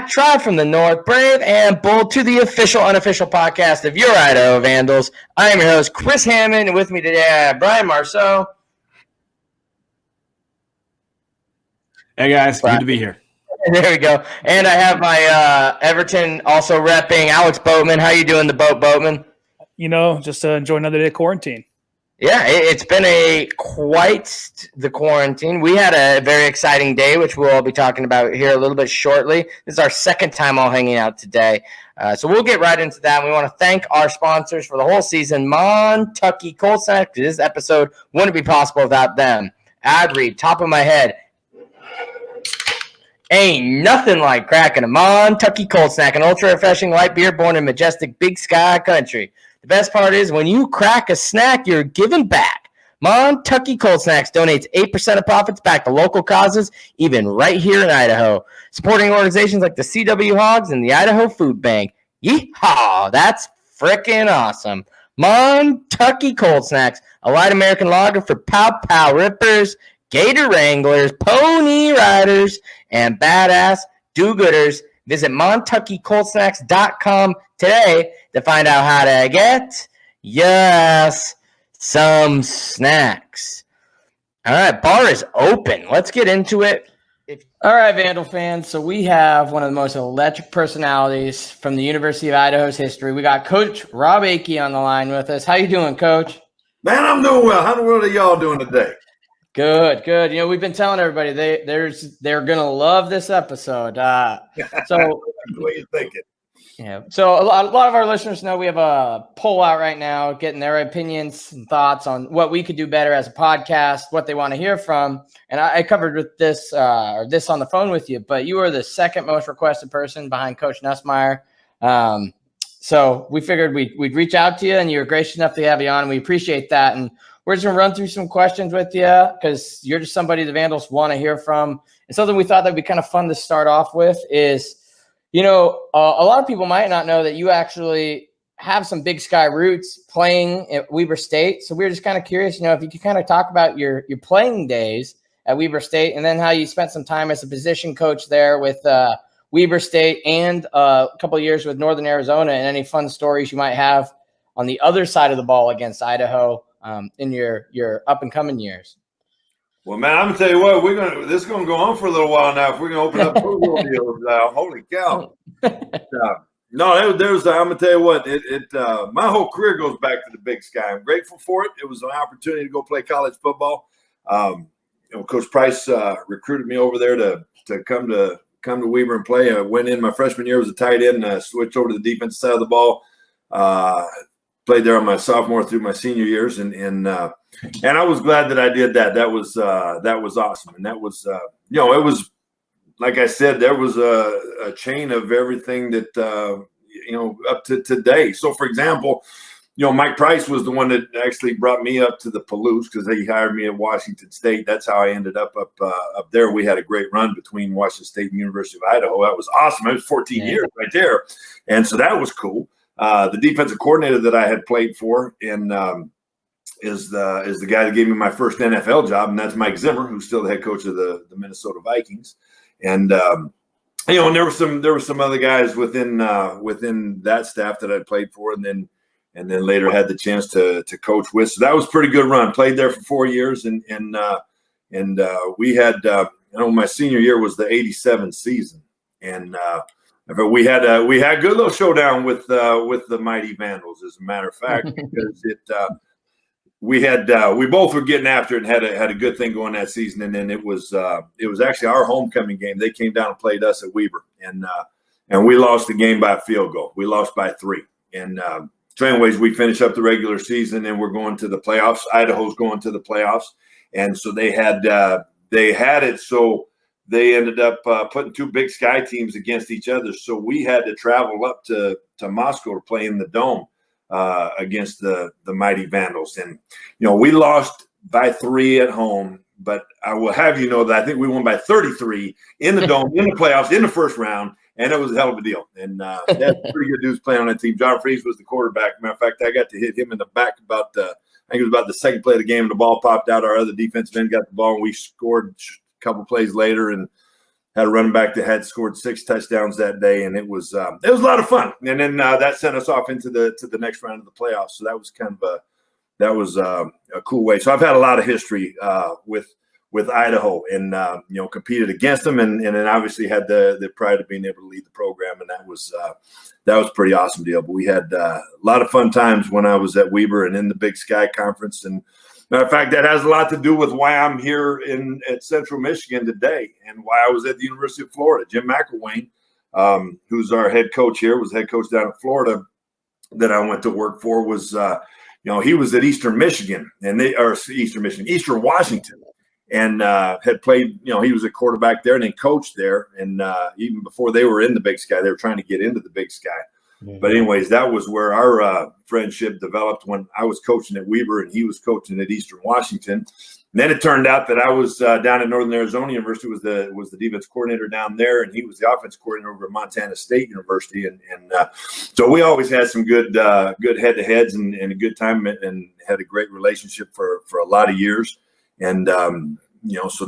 back, tribe from the north, brave and bold, to the official, unofficial podcast of your Idaho Vandals. I am your host, Chris Hammond, and with me today I have Brian Marceau. Hey guys, good to be here. There we go. And I have my Everton also repping, Alex Boatman. How you doing, the Boatman? You know, just to enjoy another day of quarantine. Yeah, it's been quite the quarantine. We had a very exciting day, which we'll all be talking about here a little bit shortly. This is our second time all hanging out today. So we'll get right into that. We want to thank our sponsors for the whole season, Montucky Cold Snack. This episode wouldn't be possible without them. Ad read, top of my head. Ain't nothing like cracking a Montucky Cold Snack, an ultra-refreshing light beer born in majestic Big Sky country. The best part is when you crack a snack, you're giving back. Montucky Cold Snacks donates 8% of profits back to local causes, even right here in Idaho, supporting organizations like the CW Hogs and the Idaho Food Bank. Yeehaw! That's frickin' awesome. Montucky Cold Snacks, a light American lager for pow-pow rippers, gator wranglers, pony riders, and badass do-gooders. Visit MontuckyColdSnacks.com today to find out how to get, yes, some snacks. All right, bar is open. Let's get into it. All right, Vandal fans. So we have one of the most electric personalities from the University of Idaho's history. We got Coach Robb Akey on the line with us. How you doing, Coach? Man, I'm doing well. How in the world are y'all doing today? Good. You know, we've been telling everybody they're gonna love this episode. So the way you think it. Yeah. So a lot of our listeners know we have a poll out right now, getting their opinions and thoughts on what we could do better as a podcast, what they want to hear from. And I covered with this on the phone with you, but you were the second most requested person behind Coach Nussmeier. So we figured we'd reach out to you, and you were gracious enough to have you on. And we appreciate that. And we're just going to run through some questions with you because you're just somebody the Vandals want to hear from. And something we thought that would be kind of fun to start off with is, you know, a lot of people might not know that you actually have some Big Sky roots playing at Weber State. So we were just kind of curious, you know, if you could kind of talk about your playing days at Weber State and then how you spent some time as a position coach there with Weber State and a couple of years with Northern Arizona, and any fun stories you might have on the other side of the ball against Idaho in your up and coming years. Well, man, I'm gonna tell you what, this is gonna go on for a little while now. If we're gonna open up deals, holy cow! No, there's I'm gonna tell you what, my whole career goes back to the Big Sky. I'm grateful for it. It was an opportunity to go play college football. You know, Coach Price recruited me over there to come to Weber and play. I went in my freshman year, was a tight end, switched over to the defensive side of the ball. Played there on my sophomore through my senior years, and I was glad that I did that. That was awesome, and that was you know, it was, like I said, there was a chain of everything that you know, up to today. So, for example, you know, Mike Price was the one that actually brought me up to the Palouse because he hired me at Washington State. That's how I ended up there. We had a great run between Washington State and University of Idaho. That was awesome. It was 14 years right there, and so that was cool. The defensive coordinator that I had played for is the guy that gave me my first NFL job, and that's Mike Zimmer, who's still the head coach of the Minnesota Vikings. And you know, and there were some other guys within that staff that I played for, and then later had the chance to coach with. So that was a pretty good run. Played there for 4 years, and we had you know, my senior year was the '87 season, and but we had a good little showdown with the mighty Vandals, as a matter of fact, because we both were getting after it and had a good thing going that season. And then it was actually our homecoming game. They came down and played us at Weber, and we lost the game by a field goal. We lost by 3. And so anyways, we finished up the regular season, and we're going to the playoffs. Idaho's going to the playoffs, and so they had it so. They ended up putting 2 Big Sky teams against each other. So we had to travel up to Moscow to play in the Dome against the mighty Vandals. And, you know, we lost by 3 at home, but I will have you know that I think we won by 33 in the Dome, in the playoffs, in the first round, and it was a hell of a deal. And that's pretty good dudes playing on that team. John Freeze was the quarterback. Matter of fact, I got to hit him in the back I think it was about the second play of the game, and the ball popped out. Our other defensive end got the ball, and we scored couple plays later and had a running back that had scored 6 touchdowns that day, and it was a lot of fun. And then that sent us off into the next round of the playoffs. So that was kind of a cool way. So I've had a lot of history with Idaho, and competed against them, and then obviously had the pride of being able to lead the program, and that was a pretty awesome deal. But we had a lot of fun times when I was at Weber and in the Big Sky Conference. And matter of fact, that has a lot to do with why I'm here at Central Michigan today, and why I was at the University of Florida. Jim McElwain, who's our head coach here, was head coach down in Florida that I went to work for. Was he was at Eastern Washington. And had played, he was a quarterback there and then coached there. And even before they were in the Big Sky, they were trying to get into the Big Sky. Mm-hmm. But anyways, that was where our friendship developed, when I was coaching at Weber and he was coaching at Eastern Washington. And then it turned out that I was down at Northern Arizona University, was the defense coordinator down there, and he was the offense coordinator over at Montana State University. And so we always had some good head-to-heads and a good time, and had a great relationship for a lot of years. And, so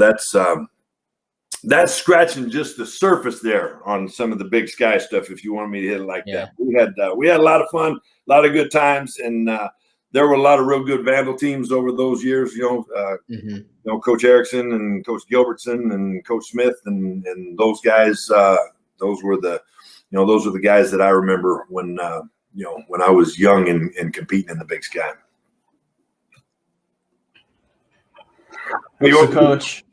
that's scratching just the surface there on some of the Big Sky stuff, if you want me to hit it like that. We had a lot of fun, a lot of good times, and there were a lot of real good Vandal teams over those years, Coach Erickson and Coach Gilbertson and Coach Smith and those guys, those were the guys that I remember when I was young and competing in the Big Sky. So, Coach,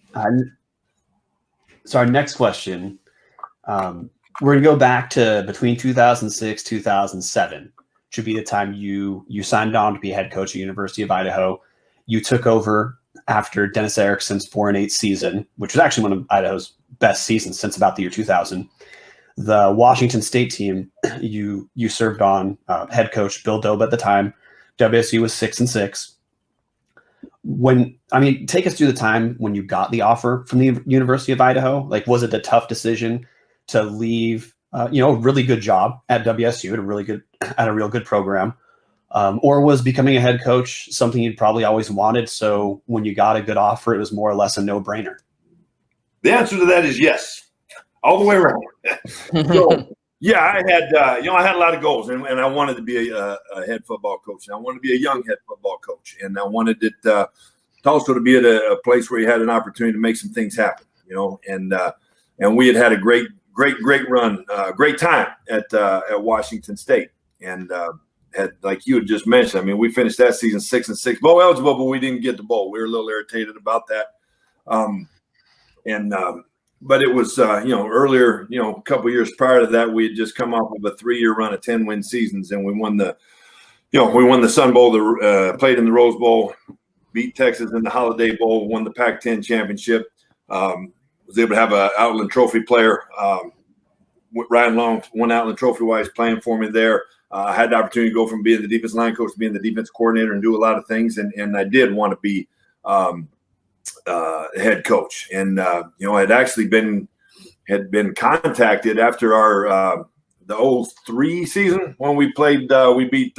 so our next question, we're going to go back to between 2006, 2007, should be the time you signed on to be head coach at University of Idaho. You took over after Dennis Erickson's 4-8 season, which was actually one of Idaho's best seasons since about the year 2000. The Washington State team, you served on head coach Bill Dobe at the time. WSU was 6-6. Take us through the time when you got the offer from the University of Idaho. Like, was it a tough decision to leave, a really good job at WSU at a real good program, or was becoming a head coach something you'd probably always wanted? So when you got a good offer, it was more or less a no-brainer. The answer to that is yes, all the way around. So, yeah, I had a lot of goals, and I wanted to be a head football coach, and I wanted to be a young head football coach, and I wanted it also to be at a place where you had an opportunity to make some things happen, and we had a great run, great time at Washington State, and had, like you had just mentioned, we finished that season 6-6, bowl eligible, but we didn't get the bowl. We were a little irritated about that, but it was, earlier, a couple of years prior to that, we had just come off of a 3-year run of 10-win seasons, and we won the Sun Bowl, played in the Rose Bowl, beat Texas in the Holiday Bowl, won the Pac-10 championship. Was able to have an Outland Trophy player, Ryan Long, won Outland Trophy-wise, playing for me there. I had the opportunity to go from being the defense line coach to being the defense coordinator and do a lot of things, and I did want to be head coach, and had actually been contacted after our the 03 season when we played. We beat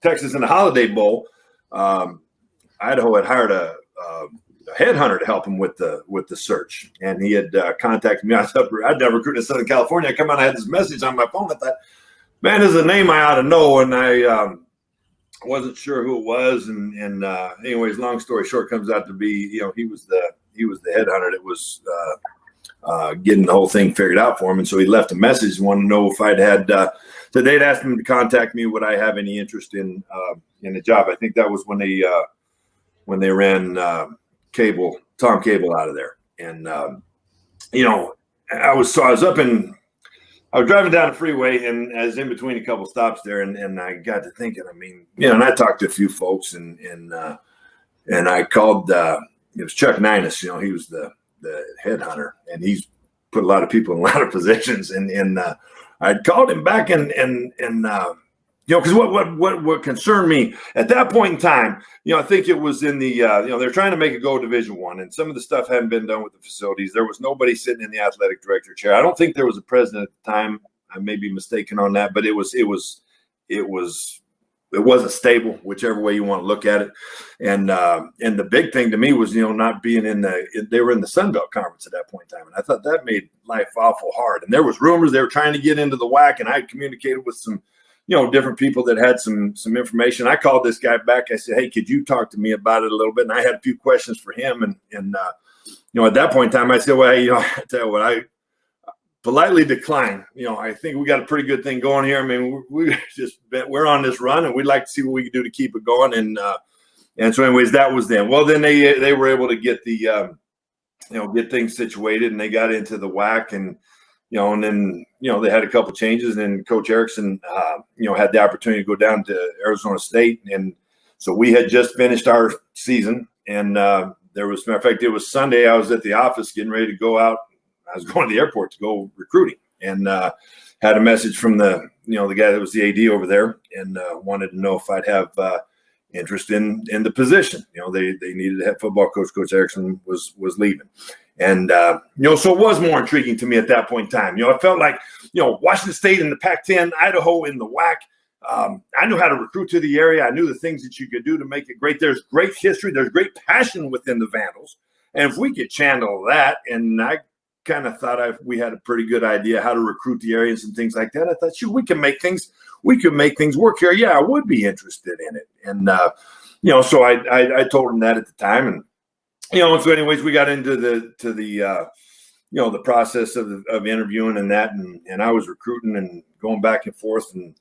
Texas in the Holiday Bowl. Idaho had hired a headhunter to help him with the search, and he had contacted me. I'd never recruited in Southern California. I come out, I had this message on my phone. I thought, man, this is a name I ought to know, and I wasn't sure who it was, and anyways, long story short, comes out to be, he was the headhunter that was getting the whole thing figured out for him, and so he left a message, wanted to know if I'd had. So they'd asked him to contact me, would I have any interest in the job? I think that was when they ran Tom Cable out of there, and I was driving down the freeway, and I was in between a couple stops there, and I got to thinking, and I talked to a few folks, and I called, it was Chuck Ninus, he was the headhunter, and he's put a lot of people in a lot of positions, and I called him back, and because what concerned me at that point in time, I think it was in the, they're trying to make it go Division I, and some of the stuff hadn't been done with the facilities. There was nobody sitting in the athletic director chair. I don't think there was a president at the time. I may be mistaken on that, but it was it wasn't stable, whichever way you want to look at it. And the big thing to me was, not being they were in the Sun Belt Conference at that point in time. And I thought that made life awful hard. And there was rumors they were trying to get into the WAC, and I had communicated with some, different people that had some information. I called this guy back. I said, hey, could you talk to me about it a little bit? And I had a few questions for him. And at that point in time, I said, well, I tell you what, I politely decline. I think we got a pretty good thing going here. I mean, we're on this run, and we'd like to see what we can do to keep it going. And so, anyways, that was them. Well, then they were able to get the get things situated, and they got into the WAC, and and then they had a couple changes, and then Coach Erickson had the opportunity to go down to Arizona State, and so we had just finished our season, and there was, matter of fact, it was Sunday. I was at the office getting ready to go out. I was going to the airport to go recruiting, and had a message from the guy that was the AD over there, and wanted to know if I'd have interest in the position. They needed a head football coach. Coach Erickson was leaving, and so it was more intriguing to me at that point in time. I felt like Washington State in the Pac-10, Idaho in the WAC. I knew how to recruit to the area. I knew the things that you could do to make it great. There's great history. There's great passion within the Vandals, and if we could channel that, and I kind of thought we had a pretty good idea how to recruit the areas and things like that. I thought, shoot, we can make things work here. Yeah, I would be interested in it. And, so I told him that at the time. And, and so anyways, we got into the process of interviewing and that, and I was recruiting and going back and forth, and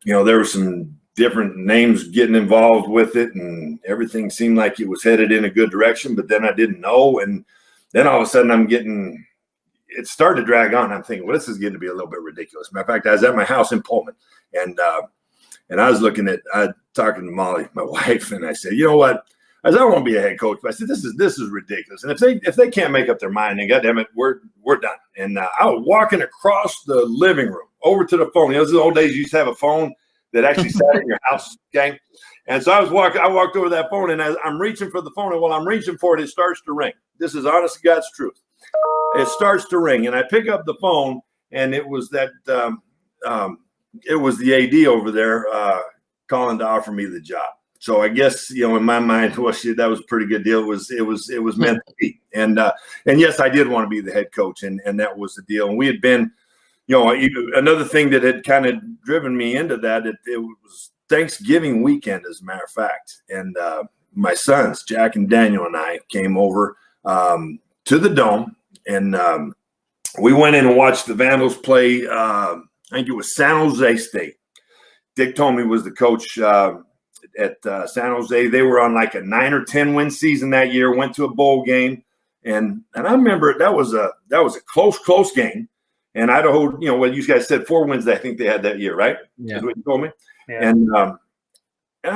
there were some different names getting involved with it, and everything seemed like it was headed in a good direction, but then I didn't know. And then all of a sudden it started to drag on. I'm thinking, well, this is getting to be a little bit ridiculous. Matter of fact, I was at my house in Pullman, and I was talking to Molly, my wife, and I said, you know what? I said, I don't want to be a head coach, but I said, this is ridiculous. And if they can't make up their mind, then goddamn it, we're done. And I was walking across the living room over to the phone. Those are the old days you used to have a phone that actually sat in your house, okay? And so I walked over to that phone, and as I'm reaching for the phone, and while I'm reaching for it, it starts to ring. This is honest to God's truth. It starts to ring, and I pick up the phone, and it was it was the AD over there calling to offer me the job. So I guess in my mind, well, shit, that was a pretty good deal. It was meant to be, and yes, I did want to be the head coach, and that was the deal. And we had been, another thing that had kind of driven me into that. It was Thanksgiving weekend, as a matter of fact, and my sons Jack and Daniel and I came over to the Dome, and we went in and watched the Vandals play. I think it was San Jose State. Dick Tomey was the coach at San Jose. They were on like a 9 or 10 win season that year. Went to a bowl game, and I remember that was a close game. And Idaho, what you guys said, 4 wins. I think they had that year, right? Yeah. Is what you told me. Yeah. And I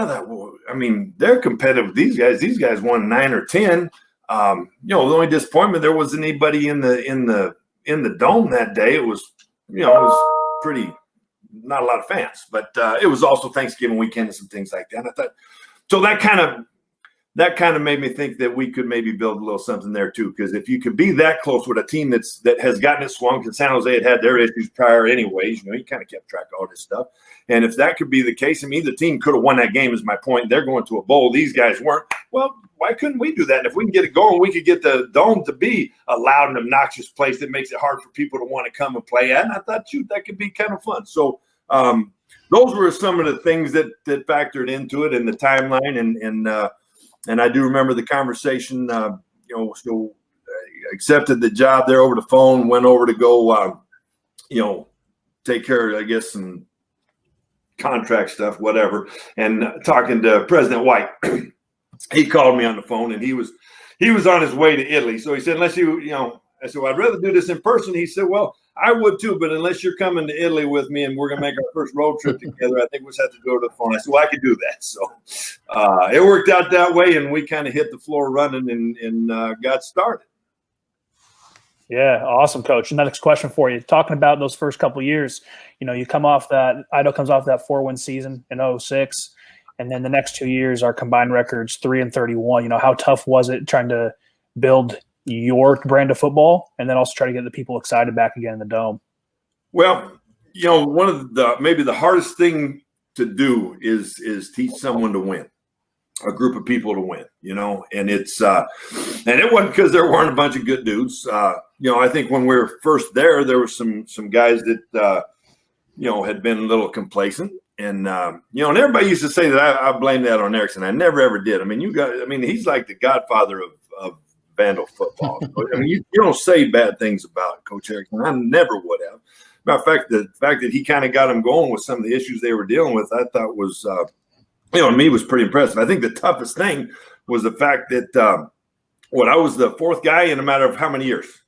thought, well, I mean, they're competitive. These guys won 9 or 10. The only disappointment, there wasn't anybody in the Dome that day. It was, it was pretty, not a lot of fans, but it was also Thanksgiving weekend and some things like that. And I thought, so that kind of made me think that we could maybe build a little something there too. Because if you could be that close with a team that has gotten it swung, because San Jose had their issues prior anyways, you kind of kept track of all this stuff. And if that could be the case, I mean, either team could have won that game is my point. They're going to a bowl. These guys weren't. Well, why couldn't we do that? And if we can get it going, we could get the Dome to be a loud and obnoxious place that makes it hard for people to want to come and play at. And I thought, shoot, that could be kind of fun. So those were some of the things that factored into it in the timeline. And I do remember the conversation, so I accepted the job there over the phone, went over to go, take care of, I guess, some contract stuff, whatever. And talking to President White, he called me on the phone, and he was on his way to Italy. So he said, unless I said, well, I'd rather do this in person. He said, well, I would too, but unless you're coming to Italy with me and we're going to make our first road trip together, I think we'll just have to go to the phone. I said, well, I could do that. So it worked out that way, and we kind of hit the floor running and got started. Yeah, awesome, Coach. And the next question for you, talking about those first couple of years, you come off that, Idaho comes off that 4-win season in 2006, and then the next 2 years, our combined records 3-31. How tough was it trying to build your brand of football and then also try to get the people excited back again in the Dome? Well, one of maybe the hardest thing to do is teach someone to win, a group of people to win, and it's and it wasn't because there weren't a bunch of good dudes. I think when we were first there were some guys that had been a little complacent, and and everybody used to say that I blame that on Erickson. I never ever did. I mean, he's like the godfather of Vandal football. I mean, you don't say bad things about Coach Erickson. I never would have. Matter of fact, the fact that he kind of got them going with some of the issues they were dealing with, I thought was, to me, was pretty impressive. I think the toughest thing was the fact that I was the fourth guy in a matter of how many years?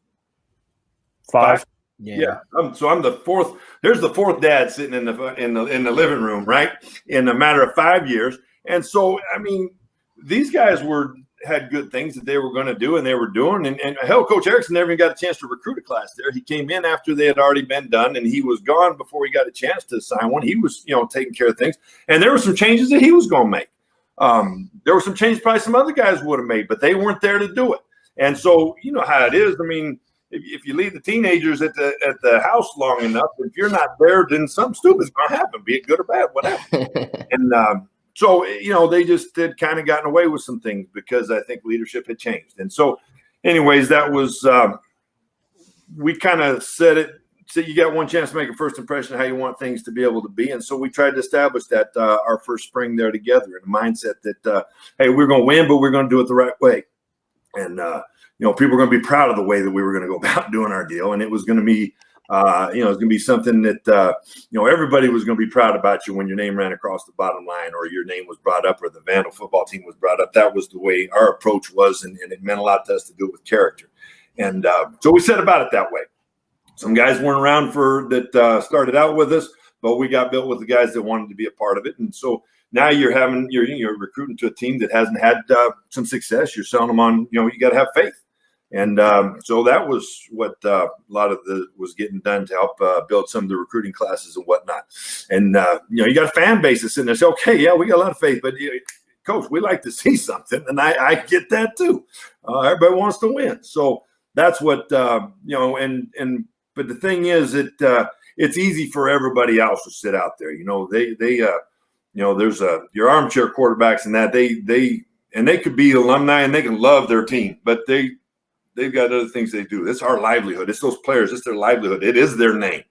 5. Yeah. So I'm the fourth. There's the fourth dad sitting in the living room, right? In a matter of 5 years. And so, I mean, these guys had good things that they were going to do, and they were doing. And hell, Coach Erickson never even got a chance to recruit a class there. He came in after they had already been done, and he was gone before he got a chance to sign one. He was, taking care of things. And there were some changes that he was going to make. There were some changes probably some other guys would have made, but they weren't there to do it. And so, you know how it is. I mean, if you leave the teenagers at the house long enough, if you're not there, then something stupid's going to happen, be it good or bad, whatever. And so, they just had kind of gotten away with some things because I think leadership had changed. And so, anyways, that was we kind of said it. So you got one chance to make a first impression of how you want things to be able to be. And so we tried to establish that our first spring there together in a mindset that, hey, we're going to win, but we're going to do it the right way. And, people are going to be proud of the way that we were going to go about doing our deal. And it was going to be, it was going to be something that, everybody was going to be proud about you when your name ran across the bottom line or your name was brought up or the Vandal football team was brought up. That was the way our approach was. And it meant a lot to us to do it with character. And so we set about it that way. Some guys weren't around started out with us, but we got built with the guys that wanted to be a part of it. And so now you're recruiting to a team that hasn't had some success. You're selling them on, you got to have faith. And so that was what a lot of was getting done to help build some of the recruiting classes and whatnot. And, you got a fan base that's sitting there saying, okay, yeah, we got a lot of faith, but Coach, we like to see something. And I get that too. Everybody wants to win. So that's what, but the thing is that it's easy for everybody else to sit out there. There's your armchair quarterbacks and that they could be alumni and they can love their team, but they've got other things they do. It's our livelihood. It's those players. It's their livelihood. It is their name.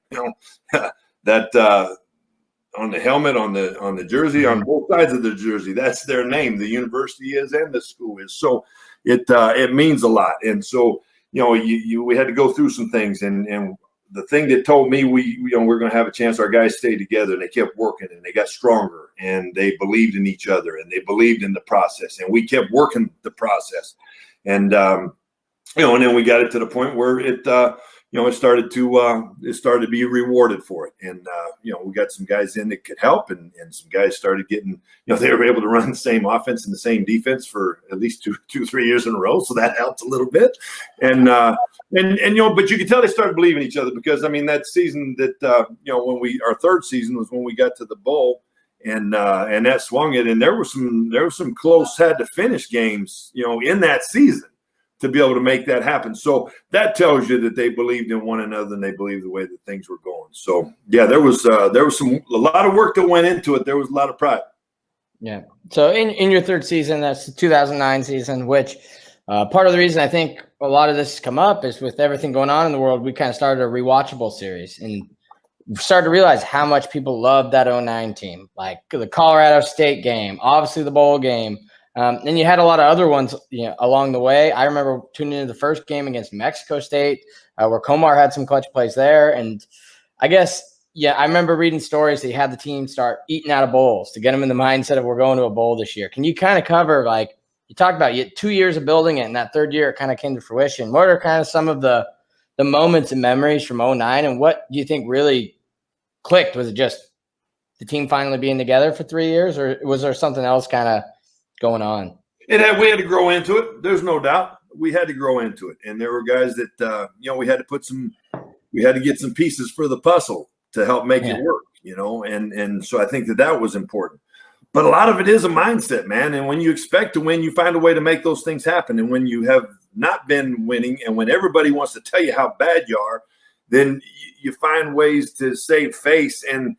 That on the helmet, on the jersey, on both sides of the jersey, that's their name. The university is and the school is. So it means a lot. And so we had to go through some things, and the thing that told me we're going to have a chance. Our guys stayed together, and they kept working, and they got stronger, and they believed in each other, and they believed in the process, and we kept working the process, and and then we got it to the point where it started to be rewarded for it, and we got some guys in that could help, and some guys started getting, they were able to run the same offense and the same defense for at least 2-3 years in a row, so that helped a little bit, and but you could tell they started believing each other because that season that when our third season was when we got to the bowl, and that swung it, and there were some close had to finish games in that season to be able to make that happen. So that tells you that they believed in one another and they believed the way that things were going. So yeah, there was a lot of work that went into it. There was a lot of pride. Yeah. So in your third season, that's the 2009 season, which part of the reason I think a lot of this has come up is with everything going on in the world, we kind of started a rewatchable series and started to realize how much people loved that 2009 team, like the Colorado State game, obviously the bowl game. And you had a lot of other ones along the way. I remember tuning into the first game against Mexico State where Comar had some clutch plays there. And I guess, I remember reading stories that you had the team start eating out of bowls to get them in the mindset of we're going to a bowl this year. Can you kind of cover, like you talked about, you had 2 years of building it, and that third year it kind of came to fruition. What are kind of some of the moments and memories from 2009, and what do you think really clicked? Was it just the team finally being together for 3 years, or was there something else kind of going on? We had to grow into it. There's no doubt we had to grow into it. And there were guys that, we had to get some pieces for the puzzle to help make it work, and so I think that was important. But a lot of it is a mindset, man. And when you expect to win, you find a way to make those things happen. And when you have not been winning and when everybody wants to tell you how bad you are, then you find ways to save face and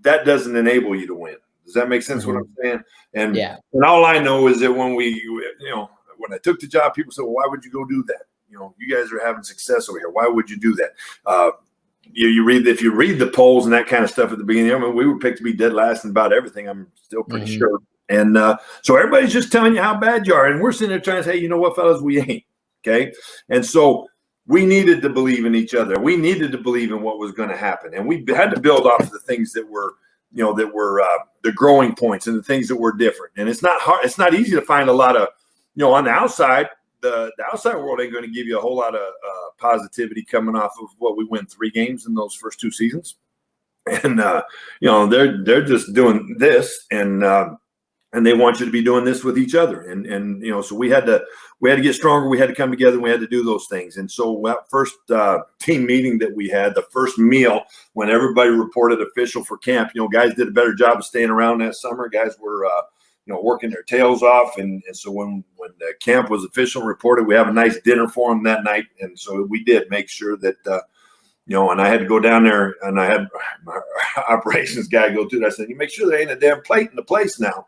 that doesn't enable you to win. Does that make sense? Mm-hmm. What I'm saying? And all I know is that when when I took the job, people said, well, why would you go do that? You guys are having success over here. Why would you do that? If you read the polls and that kind of stuff at the beginning, I mean, we were picked to be dead last in about everything. I'm still pretty sure. And so everybody's just telling you how bad you are. And we're sitting there trying to say, you know what, fellas, we ain't. Okay. And so we needed to believe in each other. We needed to believe in what was going to happen. And we had to build off of the things that were, the growing points and the things that were different. And it's not hard. It's not easy to find a lot of, on the outside, the outside world ain't going to give you a whole lot of positivity coming off of what we win 3 games in those first 2 seasons. And, they're just doing this and they want you to be doing this with each other. And so we had to get stronger. We had to come together and we had to do those things. And so that first team meeting that we had, the first meal when everybody reported official for camp, guys did a better job of staying around that summer. Guys were, working their tails off. And so when the camp was official and reported, we have a nice dinner for them that night. And so we did make sure that, and I had to go down there and I had my operations guy go through it. I said, you make sure there ain't a damn plate in the place now.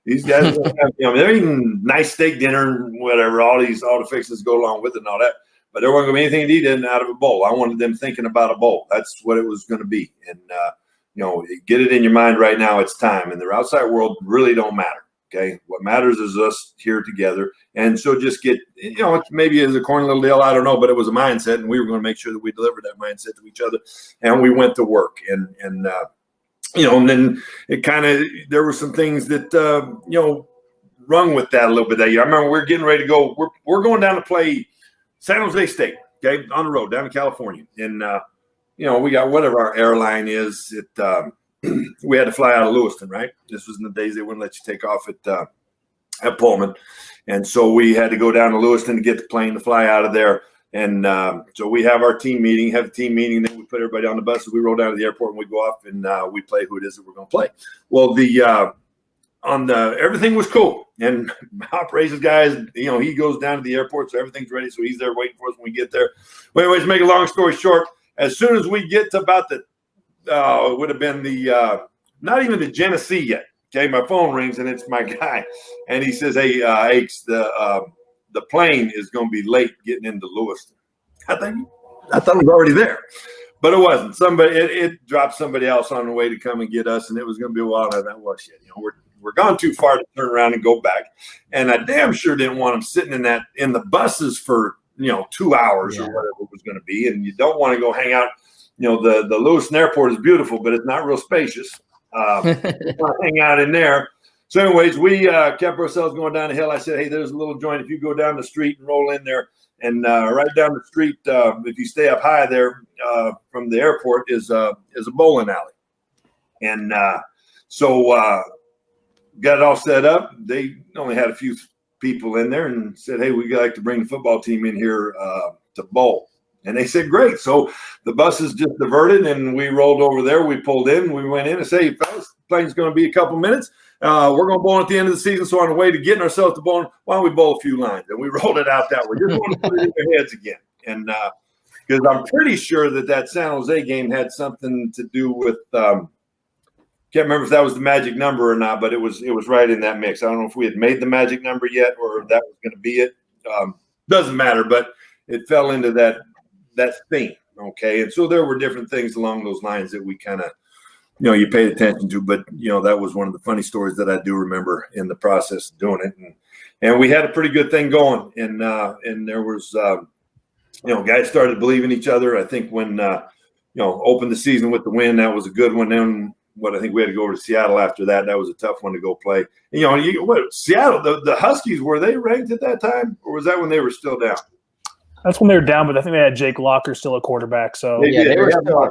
These guys, they're eating nice steak dinner and whatever, all the fixings go along with it and all that. But there wasn't going to be anything to eat out of a bowl. I wanted them thinking about a bowl. That's what it was going to be. And, get it in your mind right now. It's time. And the outside world really don't matter. Okay. What matters is us here together. And so just get, maybe as a corny little deal, I don't know, but it was a mindset. And we were going to make sure that we delivered that mindset to each other. And we went to work. And then it kind of, there were some things that, rung with that a little bit that year. I remember we were getting ready to go. We're going down to play San Jose State, okay, on the road down in California. And, we got whatever our airline is. We had to fly out of Lewiston, right? This was in the days they wouldn't let you take off at Pullman. And so we had to go down to Lewiston to get the plane to fly out of there. And so we have our team meeting, then we put everybody on the bus. We roll down to the airport and we go off and we play who it is that we're going to play. Well, everything was cool. And my operations guys, he goes down to the airport, so everything's ready. So he's there waiting for us when we get there. Well, anyways, make a long story short, as soon as we get to about it would have been not even the Genesee yet. Okay, my phone rings and it's my guy. And he says, hey, Akes, the plane is going to be late getting into Lewiston. I thought it was already there, but it wasn't. It dropped somebody else on the way to come and get us, and it was going to be a while. And that was shit. We're gone too far to turn around and go back. And I damn sure didn't want them sitting in the buses for 2 hours or whatever it was going to be. And you don't want to go hang out. The Lewiston Airport is beautiful, but it's not real spacious. Hang out in there. So anyways, we kept ourselves going down the hill. I said, hey, there's a little joint. If you go down the street and roll in there, and right down the street, if you stay up high there from the airport, is a bowling alley. And so got it all set up. They only had a few people in there and said, hey, we'd like to bring the football team in here to bowl. And they said, great. So the buses just diverted, and we rolled over there. We pulled in. We went in and said, hey, fellas, the plane's going to be a couple minutes. We're going to bowl at the end of the season. So on the way to getting ourselves to bowling, why don't we bowl a few lines? And we rolled it out that way. Just want to put it in their heads again. And because I'm pretty sure that San Jose game had something to do with can't remember if that was the magic number or not, but it was right in that mix. I don't know if we had made the magic number yet or if that was going to be it. Doesn't matter, but it fell into that theme. Okay. And so there were different things along those lines that we kind of, you paid attention to, but that was one of the funny stories that I do remember in the process of doing it. And we had a pretty good thing going. And there was, guys started believing each other. I think when, opened the season with the win, that was a good one. Then I think we had to go over to Seattle after that. That was a tough one to go play. And, Seattle, the Huskies, were they ranked at that time, or was that when they were still down? That's when they were down, but I think they had Jake Locker still a quarterback. So they were still.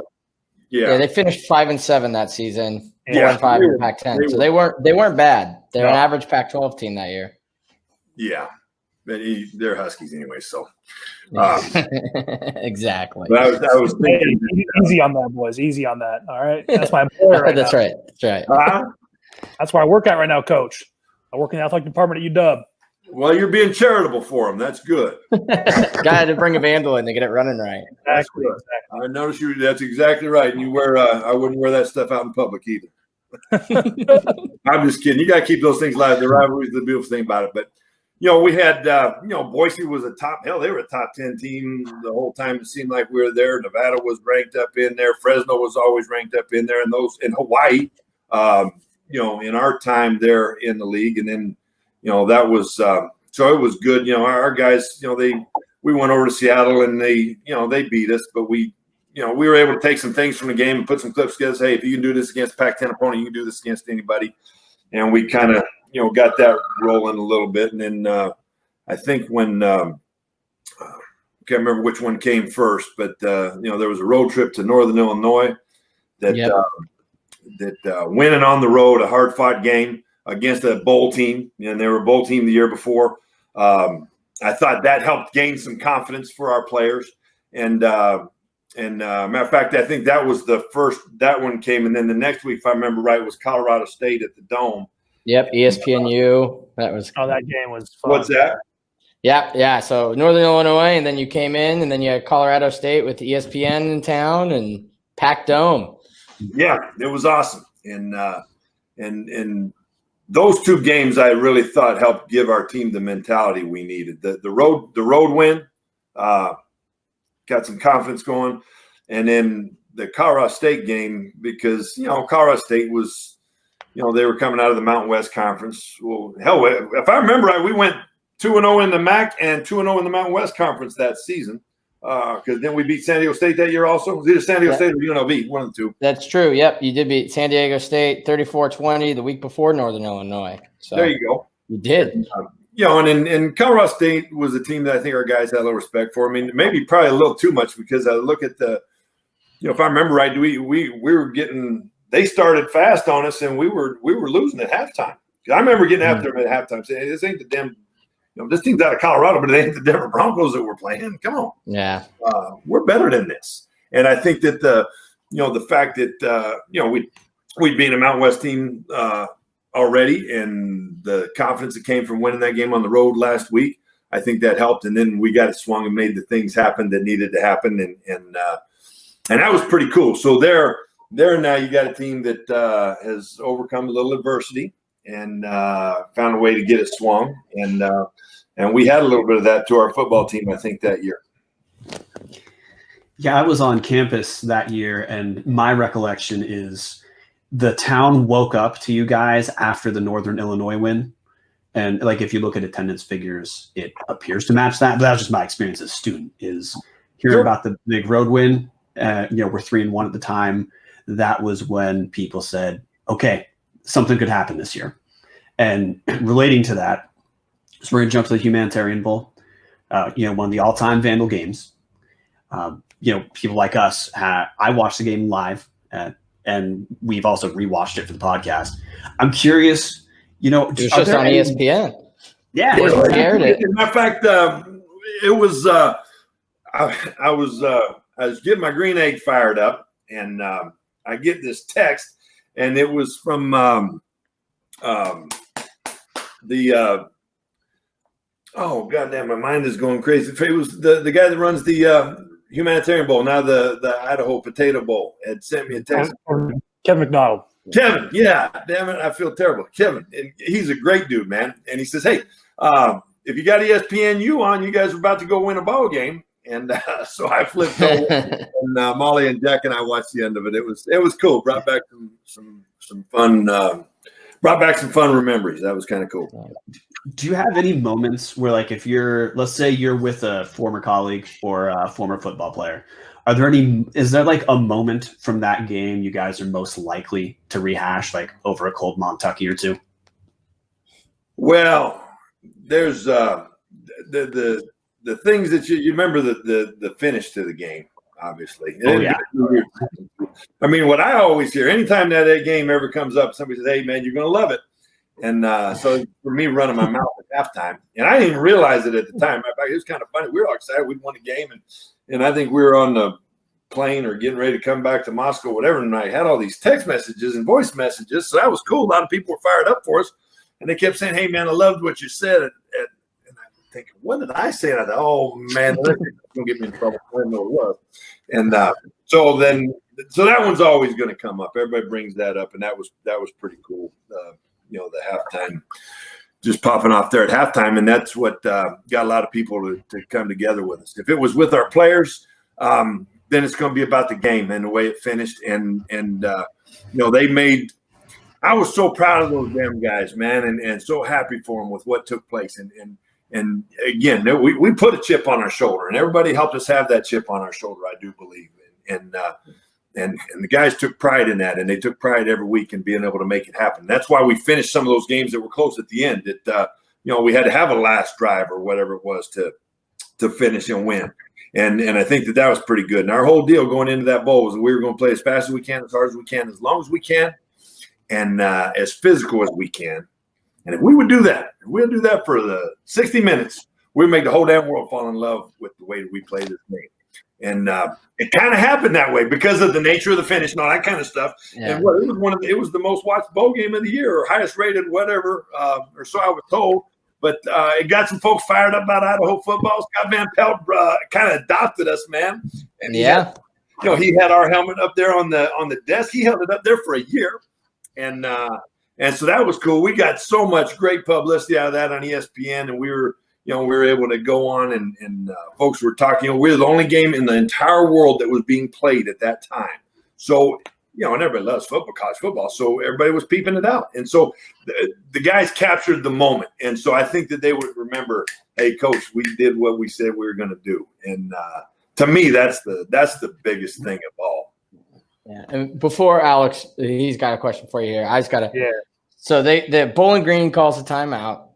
Yeah, they finished 5-7 that season. 4-5 in Pac-10. So they weren't bad. They're an average Pac-12 team that year. Yeah, but they're Huskies anyway. So exactly. I was thinking easy on that, boys. Easy on that. All right, that's my employer right That's now. Right. That's right. That's where I work at right now, Coach. I work in the athletic department at UW. Well, you're being charitable for them. That's good. Got to bring a Vandal in to get it running right. Exactly. I noticed you. That's exactly right. And you wear. I wouldn't wear that stuff out in public either. I'm just kidding. You got to keep those things alive. The rivalry is the beautiful thing about it. But we had Boise was a top. Hell, they were a top 10 team the whole time. It seemed like we were there. Nevada was ranked up in there. Fresno was always ranked up in there. And those in Hawaii, in our time there in the league, and then that was so it was good. Our guys, we went over to Seattle and they beat us, but we were able to take some things from the game and put some clips together. Say, hey, if you can do this against a Pac-10 opponent, you can do this against anybody. And we kind of, got that rolling a little bit. And then I think when I can't remember which one came first, but there was a road trip to Northern Illinois that winning on the road, a hard-fought game against a bowl team, and they were a bowl team the year before. I thought that helped gain some confidence for our players. And matter of fact, I think that was the first that one came, and then the next week, if I remember right, was Colorado State at the Dome. Yep, ESPNU. That was. Oh, that game was fun. What's that? Yeah. So Northern Illinois, and then you came in, and then you had Colorado State with ESPN in town and packed dome. Yeah, it was awesome, and those two games I really thought helped give our team the mentality we needed. The road win got some confidence going, and then the Colorado State game, because Colorado State was they were coming out of the Mountain West Conference. Well, hell, if I remember right, we went 2-0 in the MAC and 2-0 in the Mountain West Conference that season. Because then we beat San Diego State that year also. It was either San Diego State or UNLV, one of the two. That's true. Yep, you did beat San Diego State 34-20 the week before Northern Illinois. So there you go. You did. And Colorado State was a team that I think our guys had a little respect for. I mean, maybe probably a little too much, because I look at the, if I remember right, we were getting. They started fast on us, and we were losing at halftime. I remember getting after them at halftime, saying, "This ain't the damn." This team's out of Colorado, but it ain't the Denver Broncos that we're playing. Come on. Yeah. We're better than this. And I think that the fact that, we'd been a Mountain West team already, and the confidence that came from winning that game on the road last week, I think that helped. And then we got it swung and made the things happen that needed to happen. And that was pretty cool. So there now you got a team that has overcome a little adversity and found a way to get it swung. And we had a little bit of that to our football team, I think, that year. Yeah, I was on campus that year, and my recollection is the town woke up to you guys after the Northern Illinois win. And like, if you look at attendance figures, it appears to match that. But that was just my experience as a student, is hearing about the big road win. We're 3-1 at the time. That was when people said, okay, something could happen this year. And relating to that, so we're going to jump to the Humanitarian Bowl, one of the all-time Vandal games. People like us, I watched the game live, and we've also rewatched it for the podcast. I'm curious, it was just on ESPN. Yeah. As a matter of fact, it was I was getting my green egg fired up, and I get this text, and it was from oh goddamn, my mind is going crazy. It was the guy that runs the Humanitarian Bowl, now the Idaho Potato Bowl, had sent me a text. Kevin McDonald. Kevin, yeah, damn it, I feel terrible. Kevin, and he's a great dude, man. And he says, hey, if you got ESPNU on, you guys are about to go win a ball game. And so I flipped over, and Molly and Jack and I watched the end of it. It was cool. Brought back some fun. Brought back some fun memories. That was kind of cool. Do you have any moments where, like, if let's say you're with a former colleague or a former football player, is there like a moment from that game you guys are most likely to rehash, like over a cold Montucky or two? Well, there's the things that you remember, the finish to the game, obviously. Oh, yeah. I mean, what I always hear, anytime that game ever comes up, somebody says, hey, man, you're going to love it. And so for me, running my mouth at halftime, and I didn't even realize it at the time. In fact, it was kind of funny. We were all excited. We'd won a game, and I think we were on the plane or getting ready to come back to Moscow, whatever, and I had all these text messages and voice messages. So that was cool. A lot of people were fired up for us, and they kept saying, hey, man, I loved what you said thinking, what did I say? And I thought, oh man, that's gonna get me in trouble. I didn't know what it was. And so that one's always going to come up. Everybody brings that up, and that was pretty cool. The halftime, just popping off there at halftime, and that's what got a lot of people to come together with us. If it was with our players, then it's going to be about the game and the way it finished. And they made. I was so proud of those damn guys, man, and so happy for them with what took place. And again, we put a chip on our shoulder, and everybody helped us have that chip on our shoulder, I do believe. And the guys took pride in that, and they took pride every week in being able to make it happen. That's why we finished some of those games that were close at the end. That we had to have a last drive or whatever it was to finish and win. And I think that was pretty good. And our whole deal going into that bowl was that we were going to play as fast as we can, as hard as we can, as long as we can, and as physical as we can. And if we would do that, for the 60 minutes, we'd make the whole damn world fall in love with the way that we play this game. And it kind of happened that way because of the nature of the finish and all that kind of stuff. Yeah. And it was the most watched bowl game of the year, or highest rated, whatever, or so I was told. But it got some folks fired up about Idaho football. Scott Van Pelt kind of adopted us, man. And he had our helmet up there on the desk. He held it up there for a year, and so that was cool. We got so much great publicity out of that on ESPN, and we were able to go on and folks were talking. We were the only game in the entire world that was being played at that time. So, and everybody loves football, college football. So everybody was peeping it out. And so the guys captured the moment. And so I think that they would remember, hey, coach, we did what we said we were going to do. And to me, that's the biggest thing of all. Yeah. And before Alex, he's got a question for you here. I just got to. Yeah. So the Bowling Green calls a timeout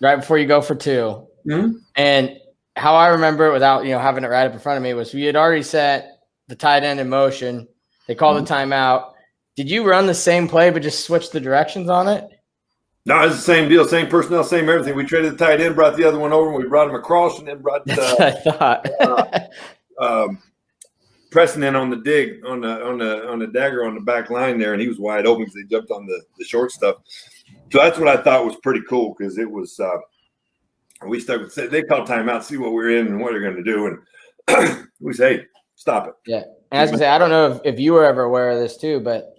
right before you go for two. Mm-hmm. And how I remember it without, having it right up in front of me was we had already set the tight end in motion. They called the timeout. Did you run the same play but just switch the directions on it? No, it's the same deal, same personnel, same everything. We traded the tight end, brought the other one over, and we brought him across, and then brought That's what I thought. Preston in on the dig on the dagger on the back line there, and he was wide open because they jumped on the short stuff. So that's what I thought was pretty cool because it was we stuck with they called timeout, see what we're in and what they're going to do, and we say, hey, stop it. Yeah. And I was going to say, I don't know if you were ever aware of this too, but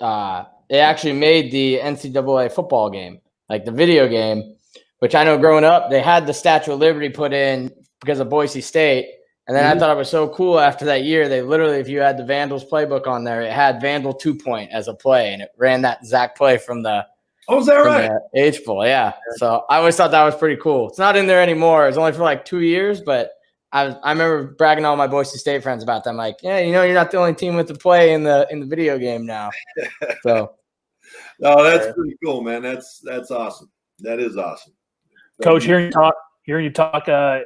they actually made the NCAA football game, like the video game, which I know growing up, they had the Statue of Liberty put in because of Boise State. And then I thought it was so cool after that year, they literally, if you had the Vandals playbook on there, it had Vandal 2-point as a play, and it ran that exact play from the is that right? H Bowl, yeah. So I always thought that was pretty cool. It's not in there anymore. It's only for like 2 years, but I remember bragging to all my Boise State friends about them. Like, yeah, you're not the only team with the play in the video game now. So, no, that's pretty cool, man. That's awesome. That is awesome. Coach, hearing you talk. I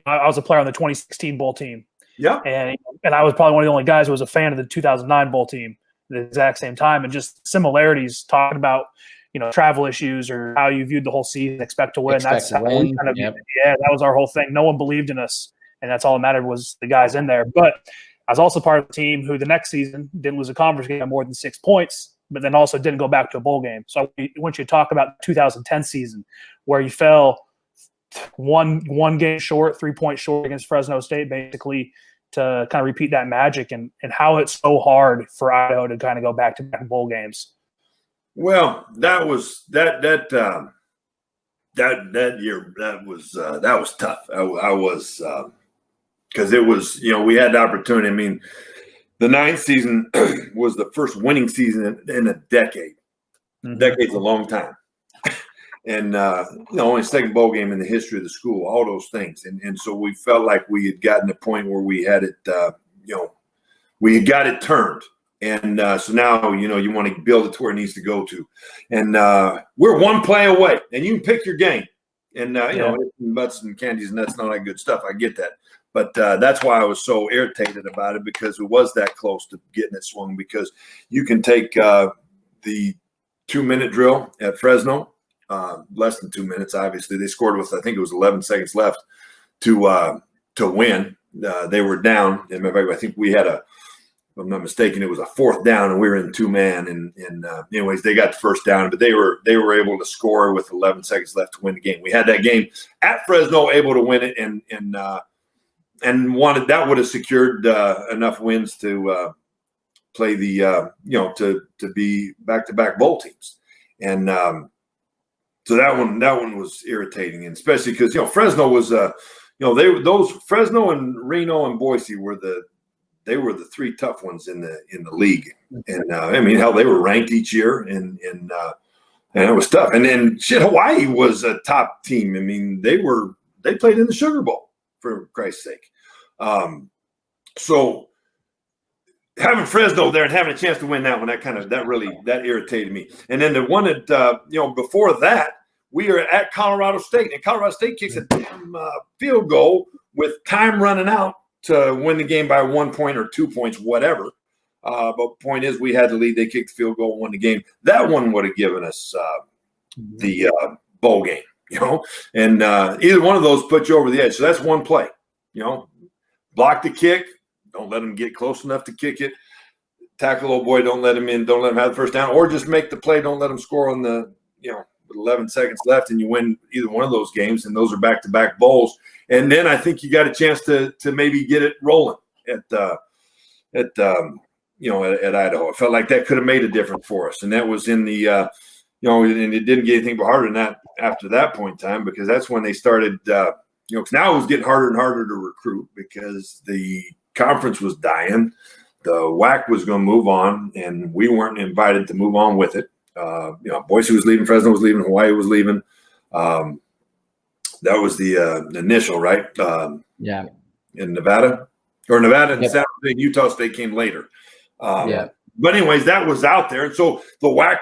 was a player on the 2016 bowl team. Yeah, and I was probably one of the only guys who was a fan of the 2009 bowl team at the exact same time, and just similarities talking about travel issues or how you viewed the whole season, expect to win. That's how we kind of that was our whole thing. No one believed in us. And that's all that mattered was the guys in there. But I was also part of the team who the next season didn't lose a conference game by more than 6 points, but then also didn't go back to a bowl game. So I want you to talk about the 2010 season where you fell one game short, 3 points short against Fresno State, basically to kind of repeat that magic and how it's so hard for Idaho to kind of go back to back bowl games. Well, that was that year. That was tough. I was. Because it was, we had the opportunity. I mean, the 9th season was the first winning season in a decade. Mm-hmm. Decade's a long time. And, only second bowl game in the history of the school, all those things. And so we felt like we had gotten to the point where we had it, we had got it turned. And so now, you want to build it to where it needs to go to. And we're one play away, and you can pick your game. And, butts and candies and that's not that good stuff. I get that. But that's why I was so irritated about it, because it was that close to getting it swung. Because you can take the 2-minute drill at Fresno, less than 2 minutes, obviously. They scored with, I think it was 11 seconds left to win. They were down. And I think we had a I'm not mistaken, it was a 4th down, and we were in 2-man. And anyways, they got the first down, but they were able to score with 11 seconds left to win the game. We had that game at Fresno, able to win it, and wanted that would have secured enough wins to play the to be back-to-back bowl teams. And so that one was irritating, and especially because Fresno was Fresno and Reno and Boise were the 3 tough ones in the league. And I mean, hell, they were ranked each year, and it was tough. And then Hawaii was a top team. I mean, they played in the Sugar Bowl, for Christ's sake. So having Fresno there and having a chance to win that one, that irritated me. And then the one that before that, we are at Colorado State, and Colorado State kicks a damn field goal with time running out to win the game by 1 point or 2 points, whatever. But the point is, we had the lead. They kicked the field goal, won the game. That one would have given us the bowl game, And either one of those put you over the edge. So that's one play. Block the kick. Don't let them get close enough to kick it. Tackle old boy. Don't let him in. Don't let him have the first down. Or just make the play. Don't let them score on the with 11 seconds left, and you win either one of those games. And those are back-to-back bowls. And then I think you got a chance to maybe get it rolling at Idaho. I felt like that could have made a difference for us, and that was in the and it didn't get anything but harder than that after that point in time, because that's when they started. Because now it was getting harder and harder to recruit because the conference was dying, the WAC was going to move on, and we weren't invited to move on with it. Boise was leaving, Fresno was leaving, Hawaii was leaving. That was the initial, right? In Nevada and San Jose and Utah State came later. But anyways, that was out there. And so the WAC,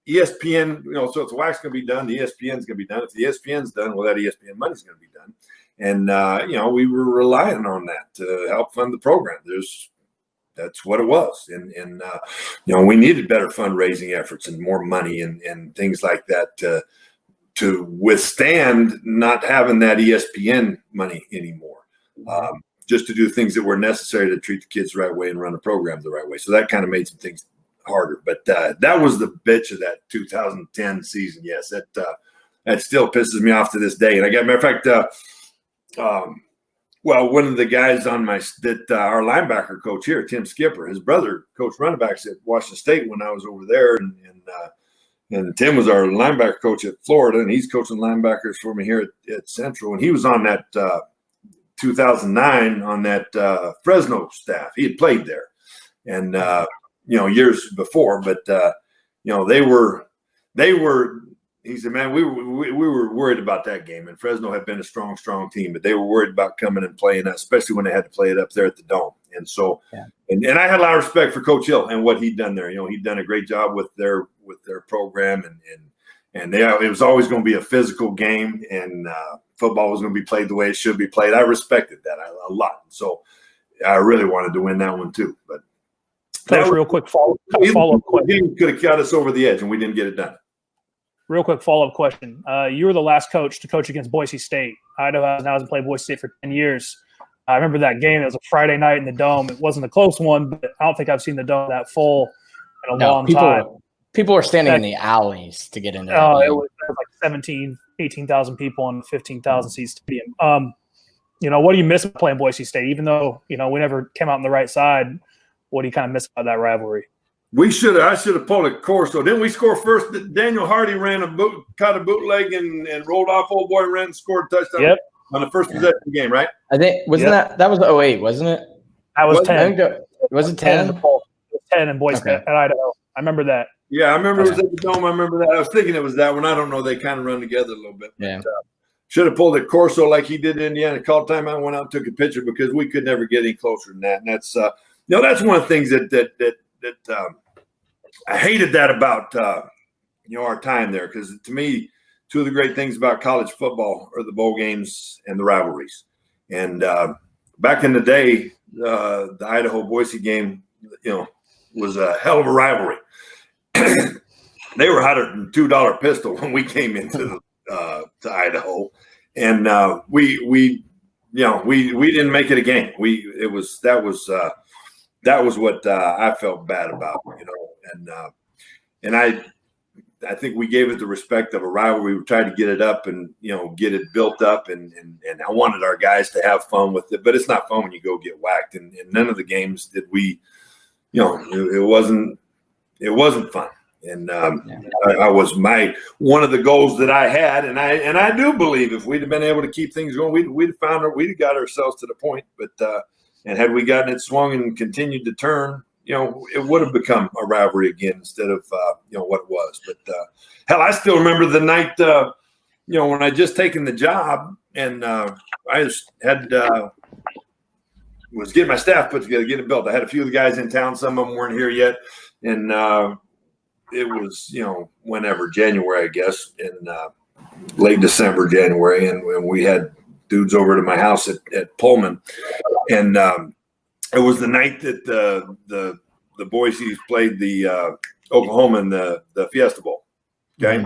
ESPN, so if the WAC's going to be done, the ESPN's going to be done. If the ESPN's done, well, that ESPN money's going to be done. And, we were relying on that to help fund the program. That's what it was. And we needed better fundraising efforts and more money and things like that to withstand not having that ESPN money anymore, just to do things that were necessary to treat the kids the right way and run a program the right way. So that kind of made some things harder. But that was the bitch of that 2010 season. Yes, that still pisses me off to this day. And I got, matter of fact, one of the guys on our linebacker coach here, Tim Skipper, his brother coached running backs at Washington State when I was over there, and Tim was our linebacker coach at Florida, and he's coaching linebackers for me here at Central, and he was on that 2009 on that Fresno staff. He had played there, and years before, but they were. He said, man, we were worried about that game, and Fresno had been a strong team, but they were worried about coming and playing, especially when they had to play it up there at the Dome. And so, and I had a lot of respect for Coach Hill and what he'd done there. He'd done a great job with their program, and it was always going to be a physical game, and football was going to be played the way it should be played. I respected that a lot. So I really wanted to win that one too. But that was real quick follow-up question. Could have got us over the edge, and we didn't get it done. Real quick follow-up question. You were the last coach to coach against Boise State. Idaho now hasn't played Boise State for 10 years. I remember that game. It was a Friday night in the Dome. It wasn't a close one, but I don't think I've seen the Dome that full in a long time. People were standing in the alleys to get into that. It was like 18,000 people in a 15,000 seat stadium. What do you miss about playing Boise State? Even though, we never came out on the right side, what do you kind of miss about that rivalry? I should have pulled a Corso. Didn't we score first? Daniel Hardy caught a bootleg and rolled off. Old boy ran and scored a touchdown on the first possession of the game, right? I think that was 08, wasn't it? That was 10. Was it 10? It was 10 in Boise at Idaho. I remember that. Yeah, I remember it was at the Dome. I remember that. I was thinking it was that one. I don't know. They kind of run together a little bit. Yeah. But, should have pulled a Corso like he did in Indiana. Called timeout, went out and took a picture because we could never get any closer than that. And that's that's one of the things that I hated that about our time there, because to me, two of the great things about college football are the bowl games and the rivalries. And back in the day, the Idaho Boise game, was a hell of a rivalry. They were $102 pistol when we came into to Idaho, and we didn't make it a game. that was what I felt bad about, and I think we gave it the respect of a rivalry. We tried to get it up and, get it built up. And I wanted our guys to have fun with it, but it's not fun when you go get whacked. And none of the games did we, it wasn't fun. And I was one of the goals that I had. And I do believe if we'd have been able to keep things going, we'd have got ourselves to the point. But, and had we gotten it swung and continued to turn, it would have become a rivalry again instead of, what it was. But, hell, I still remember the night, when I just taken the job and I just had was getting my staff put together, getting it built. I had a few of the guys in town. Some of them weren't here yet. And it was, whenever, January, I guess, in late December, January. And we had dudes over to my house at Pullman. And it was the night that the Boise's played the Oklahoma in the Fiesta Bowl. Okay.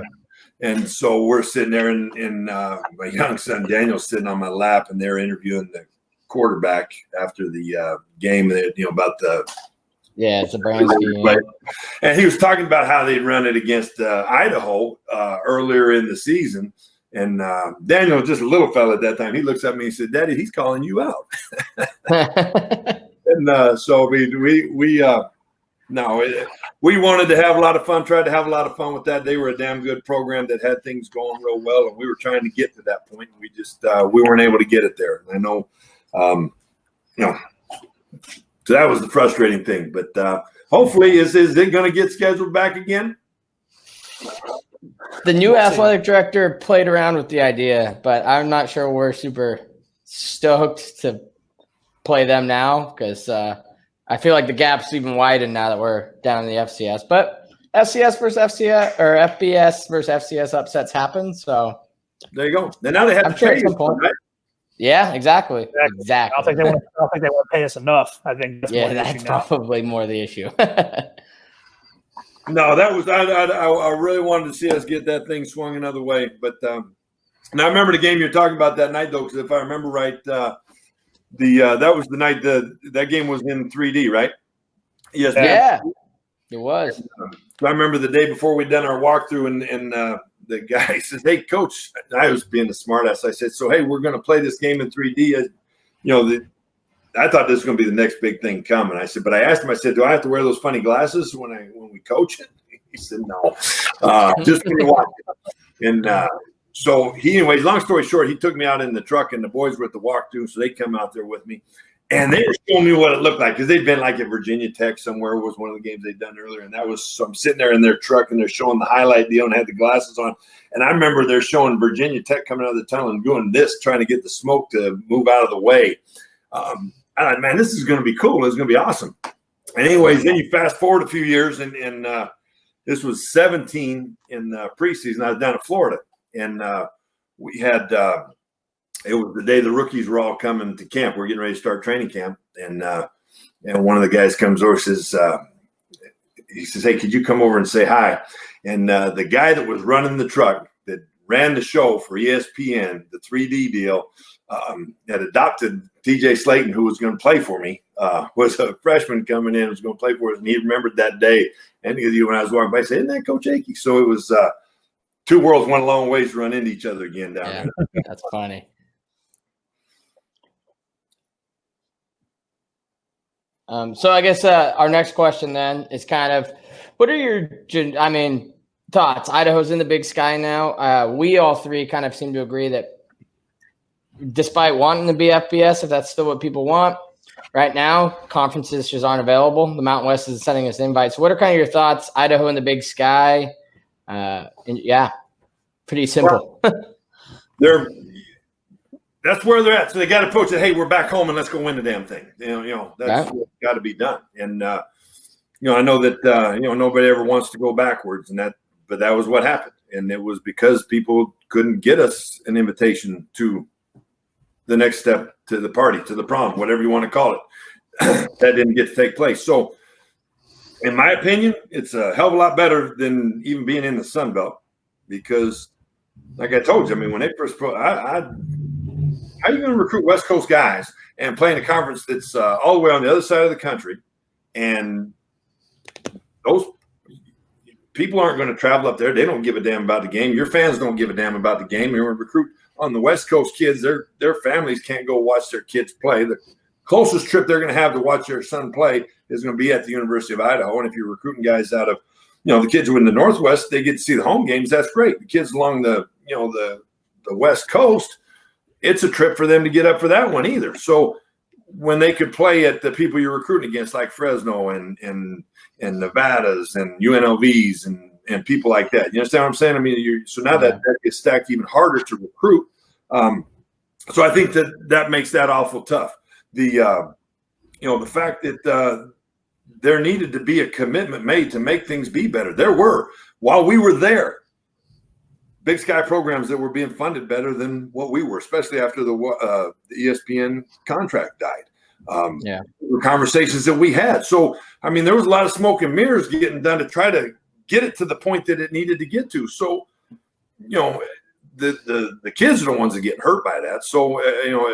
And so we're sitting there and my young son Daniel's sitting on my lap and they're interviewing the quarterback after the game about it's a brand scheme. And he was talking about how they'd run it against Idaho earlier in the season. And Daniel, just a little fella at that time, he looks at me and said, "Daddy, he's calling you out." And so we wanted to have a lot of fun, tried to have a lot of fun with that. They were a damn good program that had things going real well, and we were trying to get to that point. We just we weren't able to get it there. I know, so that was the frustrating thing. But hopefully, is it going to get scheduled back again? The new athletic director played around with the idea, but I'm not sure we're super stoked to play them now because I feel like the gap's even widened now that we're down in the FCS. But FCS versus FCS or FBS versus FCS upsets happen. So there you go. And now they have I'm to sure pay at some point. Right? Yeah, exactly. I don't think they want to pay us enough. I think that's probably more the issue. No, that was I really wanted to see us get that thing swung another way. But now I remember the game you're talking about that night, though, because if I remember right, that was the night that game was in 3D, right? Yes. Yeah, it was. So I remember the day before we'd done our walkthrough, and the guy says, "Hey, coach," I was being a smartass. I said, "So hey, we're going to play this game in 3D." I thought this was going to be the next big thing coming. I said, but I asked him, I said, "Do I have to wear those funny glasses when we coach it?" He said, "No, just when you watch it." And so anyways, long story short, he took me out in the truck and the boys were at the walkthrough. So they come out there with me and they were showing me what it looked like because they'd been like at Virginia Tech somewhere was one of the games they'd done earlier. And so I'm sitting there in their truck and they're showing the highlight deal and had the glasses on. And I remember they're showing Virginia Tech coming out of the tunnel and doing this, trying to get the smoke to move out of the way. I thought, man, this is going to be cool. It's going to be awesome. And anyways, then you fast forward a few years, and this was 17 in preseason. I was down in Florida, and we had it was the day the rookies were all coming to camp. We're getting ready to start training camp, and one of the guys comes over, says, "Hey, could you come over and say hi?" And the guy that was running the truck that ran the show for ESPN, the 3D deal, had adopted TJ Slayton, who was going to play for me, was a freshman coming in, was going to play for us, and he remembered that day. And when I was walking by, he said, "Isn't that Coach Akey?" So it was two worlds went a long ways to run into each other again down there. That's funny. So I guess our next question then is kind of, what are your, thoughts? Idaho's in the Big Sky now. We all three kind of seem to agree that despite wanting to be FBS, if that's still what people want, right now, conferences just aren't available. The Mountain West is sending us invites. What are kind of your thoughts? Idaho in the Big Sky? Pretty simple. That's where they're at. So they got to approach it. Hey, we're back home and let's go win the damn thing. That's what's got to be done. And I know that nobody ever wants to go backwards, but that was what happened, and it was because people couldn't get us an invitation to the next step, to the party, to the prom, whatever you want to call it. That didn't get to take place. So, in my opinion, it's a hell of a lot better than even being in the Sun Belt, because, like I told you, when they first how are you going to recruit West Coast guys and play in a conference that's all the way on the other side of the country, And those people aren't going to travel up there. They don't give a damn about the game. Your fans don't give a damn about the game. You're going to recruit on the West Coast kids. Their families can't go watch their kids play. The closest trip they're going to have to watch their son play is going to be at the University of Idaho. And if you're recruiting guys out of, the kids who are in the Northwest, they get to see the home games. That's great. The kids along the West Coast, it's a trip for them to get up for that one either. So when they could play at the people you're recruiting against, like Fresno and Nevadas and UNLVs and people like that, you understand what I'm saying? I mean, so now that gets stacked even harder to recruit. So I think that makes that awful tough. The fact that there needed to be a commitment made to make things be better. There were, while we were there, Big Sky programs that were being funded better than what we were, especially after the ESPN contract died. There were conversations that we had. So, I mean, there was a lot of smoke and mirrors getting done to try to get it to the point that it needed to get to. So, the kids are the ones that get hurt by that. So,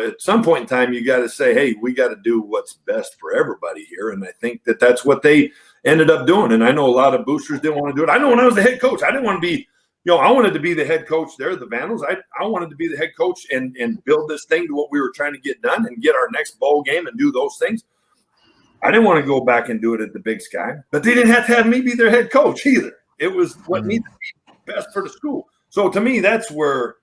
at some point in time, you got to say, hey, we got to do what's best for everybody here. And I think that's what they ended up doing. And I know a lot of boosters didn't want to do it. I know when I was the head coach, I didn't want to be, I wanted to be the head coach there, the Vandals. I wanted to be the head coach and build this thing to what we were trying to get done and get our next bowl game and do those things. I didn't want to go back and do it at the Big Sky, but they didn't have to have me be their head coach either. It was what needed to be best for the school. So to me, that's why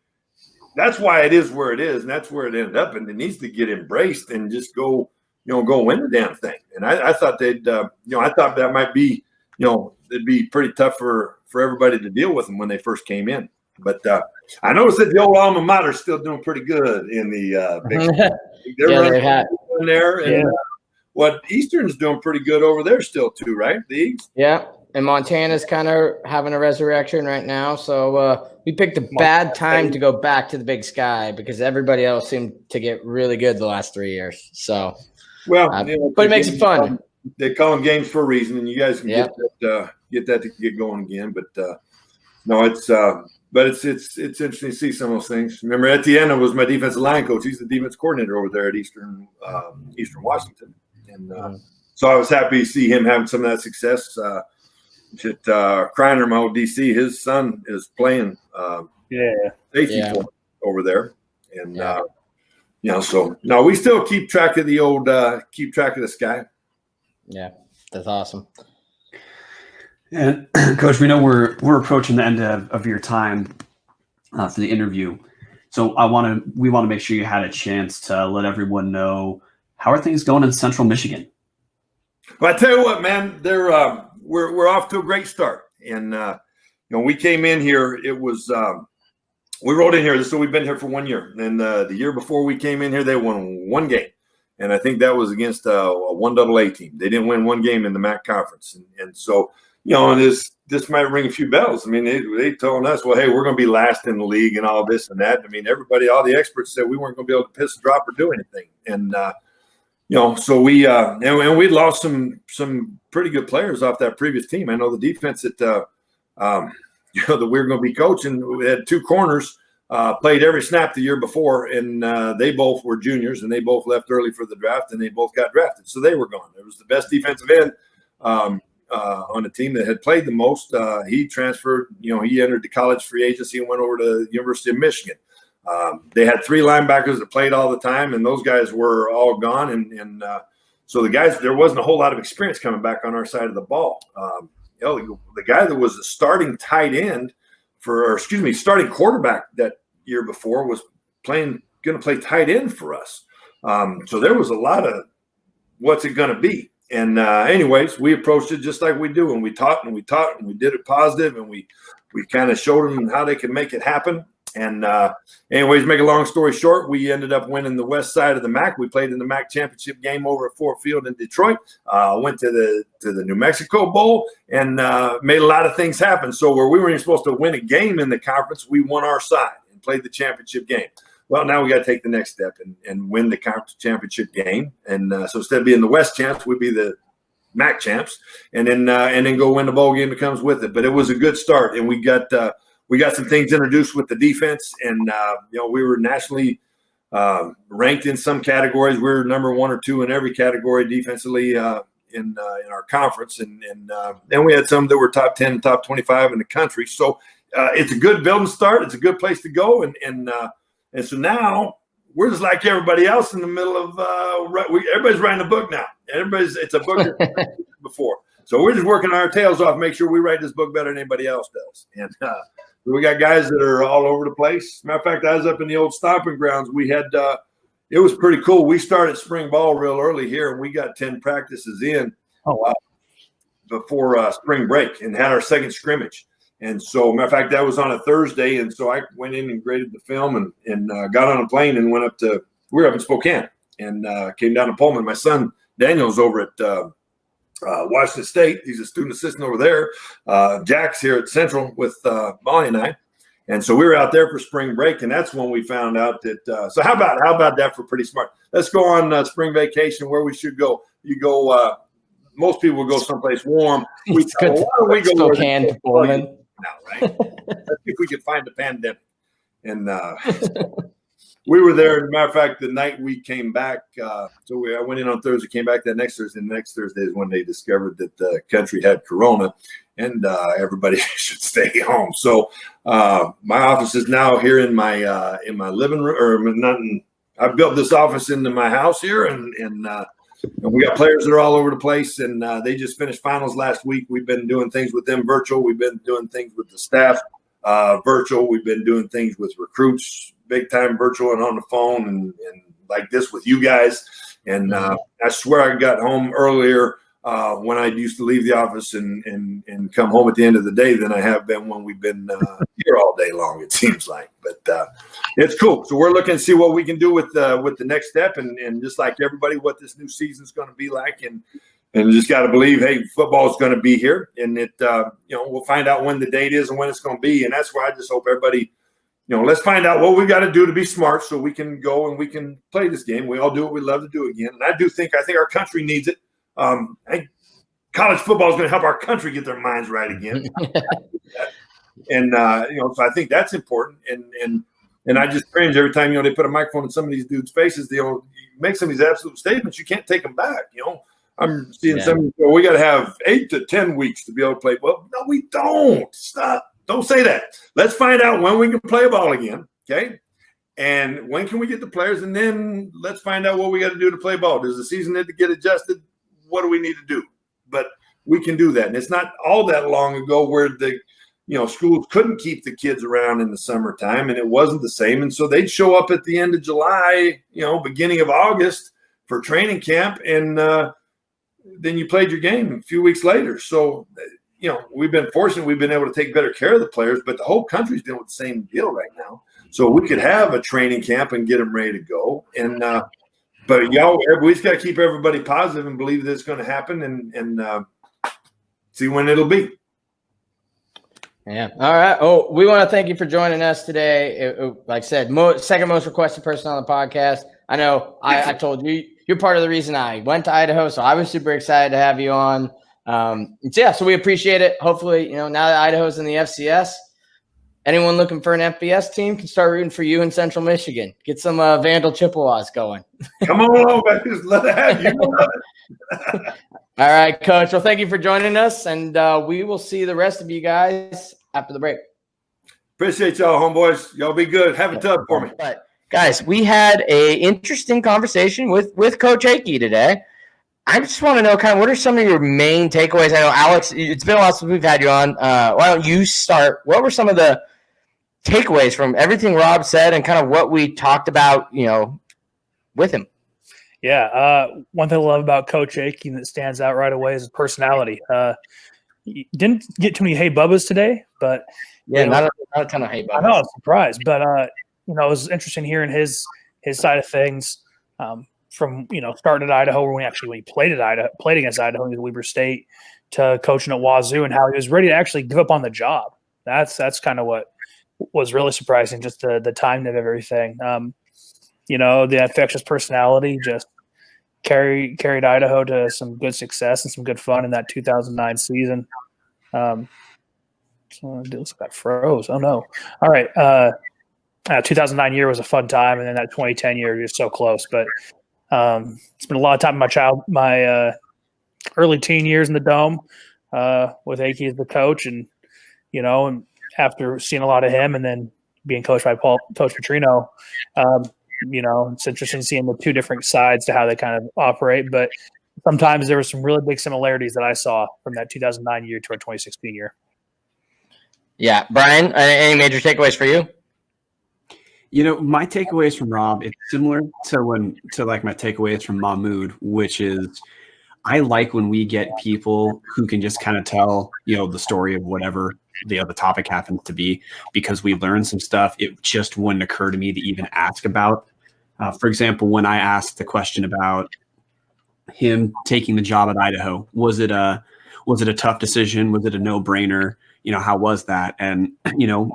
it is where it is, and that's where it ended up. And it needs to get embraced and just go win the damn thing. And I thought I thought that might be, it'd be pretty tough for everybody to deal with them when they first came in. But I noticed that the old alma mater is still doing pretty good in the Big. They're running in there, and what Eastern's doing pretty good over there still too, right? The East. Yeah. And Montana's kind of having a resurrection right now. So we picked a bad time to go back to the Big Sky because everybody else seemed to get really good the last 3 years. So, but it makes it fun. They call them games for a reason, and you guys can get that to get going again. But no, it's interesting to see some of those things. Remember, Etienne was my defensive line coach. He's the defense coordinator over there at Eastern Washington, and so I was happy to see him having some of that success. Kreiner, my old DC, his son is playing safety for him over there, and so no, we still keep track of the old keep track of the Sky. Yeah, that's awesome. And Coach, we know we're approaching the end of your time for the interview, so we want to make sure you had a chance to let everyone know how are things going in Central Michigan. Well, I tell you what, man, we're off to a great start. And, we came in here, it was, we rolled in here. So we've been here for 1 year. And the year before we came in here, they won one game. And I think that was against a 1AA team. They didn't win one game in the MAC conference. And so, this might ring a few bells. I mean, they told us, well, hey, we're going to be last in the league and all this and that. I mean, all the experts said we weren't going to be able to piss a drop or do anything. And, so we and we lost some pretty good players off that previous team. I know the defense that that we were going to be coaching. We had two corners played every snap the year before, and they both were juniors, and they both left early for the draft, and they both got drafted, so they were gone. It was the best defensive end on the team that had played the most. He transferred. He entered the college free agency and went over to the University of Michigan. They had three linebackers that played all the time, and those guys were all gone. And so the guys, there wasn't a whole lot of experience coming back on our side of the ball. The guy that was the starting starting quarterback that year before was going to play tight end for us. So there was a lot of what's it going to be. And anyways, we approached it just like we do, and we taught and we did it positive, and we kind of showed them how they could make it happen. And anyways, make a long story short, we ended up winning the west side of the MAC. We played in the MAC championship game over at Ford Field in Detroit. Went to the New Mexico Bowl and made a lot of things happen. So where we weren't even supposed to win a game in the conference, we won our side and played the championship game. Well, now we got to take the next step and win the conference championship game. And so instead of being the West champs, we'd be the MAC champs, and then go win the bowl game that comes with it. But it was a good start, and we got some things introduced with the defense, and we were nationally ranked in some categories. We were number 1 or 2 in every category defensively in our conference, and then we had some that were top 10 and top 25 in the country. So it's a good building start. It's a good place to go, and so now we're just like everybody else in the middle of everybody's writing a book now. It's a book before. So we're just working our tails off, make sure we write this book better than anybody else does. And we got guys that are all over the place. Matter of fact, I was up in the old stomping grounds. We had it was pretty cool. We started spring ball real early here, and we got 10 practices in before spring break and had our second scrimmage. And so, matter of fact, that was on a Thursday. And so I went in and graded the film and got on a plane and went up to – we were up in Spokane and came down to Pullman. My son Daniel's over at Washington State. He's a student assistant over there. Jack's here at Central with Molly and I. And so we were out there for spring break, and that's when we found out that so how about that for Pretty Smart? Let's go on spring vacation where we should go. You go most people will go someplace warm. Why don't we go Spokane to Pullman? Now, right? Let's see if we can find the pandemic. And we were there. As a matter of fact, the night we came back, I went in on Thursday, came back that next Thursday. And the next Thursday is when they discovered that the country had corona, and everybody should stay home. So my office is now here in my living room, or not. I built this office into my house here, and we got players that are all over the place, and they just finished finals last week. We've been doing things with them virtual. We've been doing things with the staff virtual. We've been doing things with recruits, big time virtual and on the phone, and like this with you guys. And I swear I got home earlier when I used to leave the office and come home at the end of the day than I have been when we've been here all day long, it seems like. But it's cool. So we're looking to see what we can do with the next step, and just like everybody, what this new season is going to be like. And just got to believe, hey, football is going to be here, and we'll find out when the date is and when it's going to be. And that's why I just hope everybody, let's find out what we got to do to be smart so we can go and we can play this game. We all do what we love to do again. And I think our country needs it. I think college football is going to help our country get their minds right again. And so I think that's important. And I just cringe every time, they put a microphone in some of these dudes' faces. You make some of these absolute statements, you can't take them back. I'm seeing some. We got to have 8 to 10 weeks to be able to play. Well, no, we don't. Stop. Don't say that. Let's find out when we can play ball again. Okay. And when can we get the players? And then let's find out what we got to do to play ball. Does the season need to get adjusted? What do we need to do? But we can do that. And it's not all that long ago where the schools couldn't keep the kids around in the summertime, and it wasn't the same. And so they'd show up at the end of July, beginning of August for training camp, and then you played your game a few weeks later. So, we've been fortunate. We've been able to take better care of the players, but the whole country's dealing with the same deal right now. So we could have a training camp and get them ready to go. And but we just got to keep everybody positive and believe that it's going to happen, and see when it'll be. Yeah. All right. Oh, we want to thank you for joining us today. Like I said, second most requested person on the podcast. I know I told you you're part of the reason I went to Idaho, so I was super excited to have you on. So we appreciate it. Hopefully, now that Idaho's in the FCS, anyone looking for an FBS team can start rooting for you in Central Michigan. Get some Vandal Chippewas going. Come on, guys. Let it have you. All right, Coach. Well, thank you for joining us, and we will see the rest of you guys after the break. Appreciate y'all, homeboys. Y'all be good. Have a tub for me. All right. Guys, we had a interesting conversation with Coach Akey today. I just want to know kind of what are some of your main takeaways? I know, Alex, it's been a while since we've had you on. Why don't you start? What were some of the takeaways from everything Rob said and kind of what we talked about, with him? Yeah. One thing I love about Coach Akey that stands out right away is his personality. Didn't get too many hey bubbas today, but not a ton of hey bubbas. I know, I was surprised, but it was interesting hearing his side of things. From starting at Idaho, when he played against Idaho in Weber State, to coaching at Wazoo, and how he was ready to actually give up on the job. That's kind of what was really surprising, just the timing of everything. The infectious personality just carried Idaho to some good success and some good fun in that 2009 season. So it looks like I froze. Oh no! All right, 2009 year was a fun time, and then that 2010 year was so close, but. Spent a lot of time with my early teen years in the Dome with Akey as the coach, and and after seeing a lot of him, and then being coached by Coach Petrino, it's interesting seeing the two different sides to how they kind of operate. But sometimes there were some really big similarities that I saw from that 2009 year to our 2016 year. Yeah, Brian, any major takeaways for you? My takeaways from Rob, it's similar to like my takeaways from Mahmoud, which is I like when we get people who can just kind of tell, the story of whatever the other topic happens to be, because we learned some stuff it just wouldn't occur to me to even ask about. For example, when I asked the question about him taking the job at Idaho, was it a tough decision? Was it a no-brainer? How was that? And,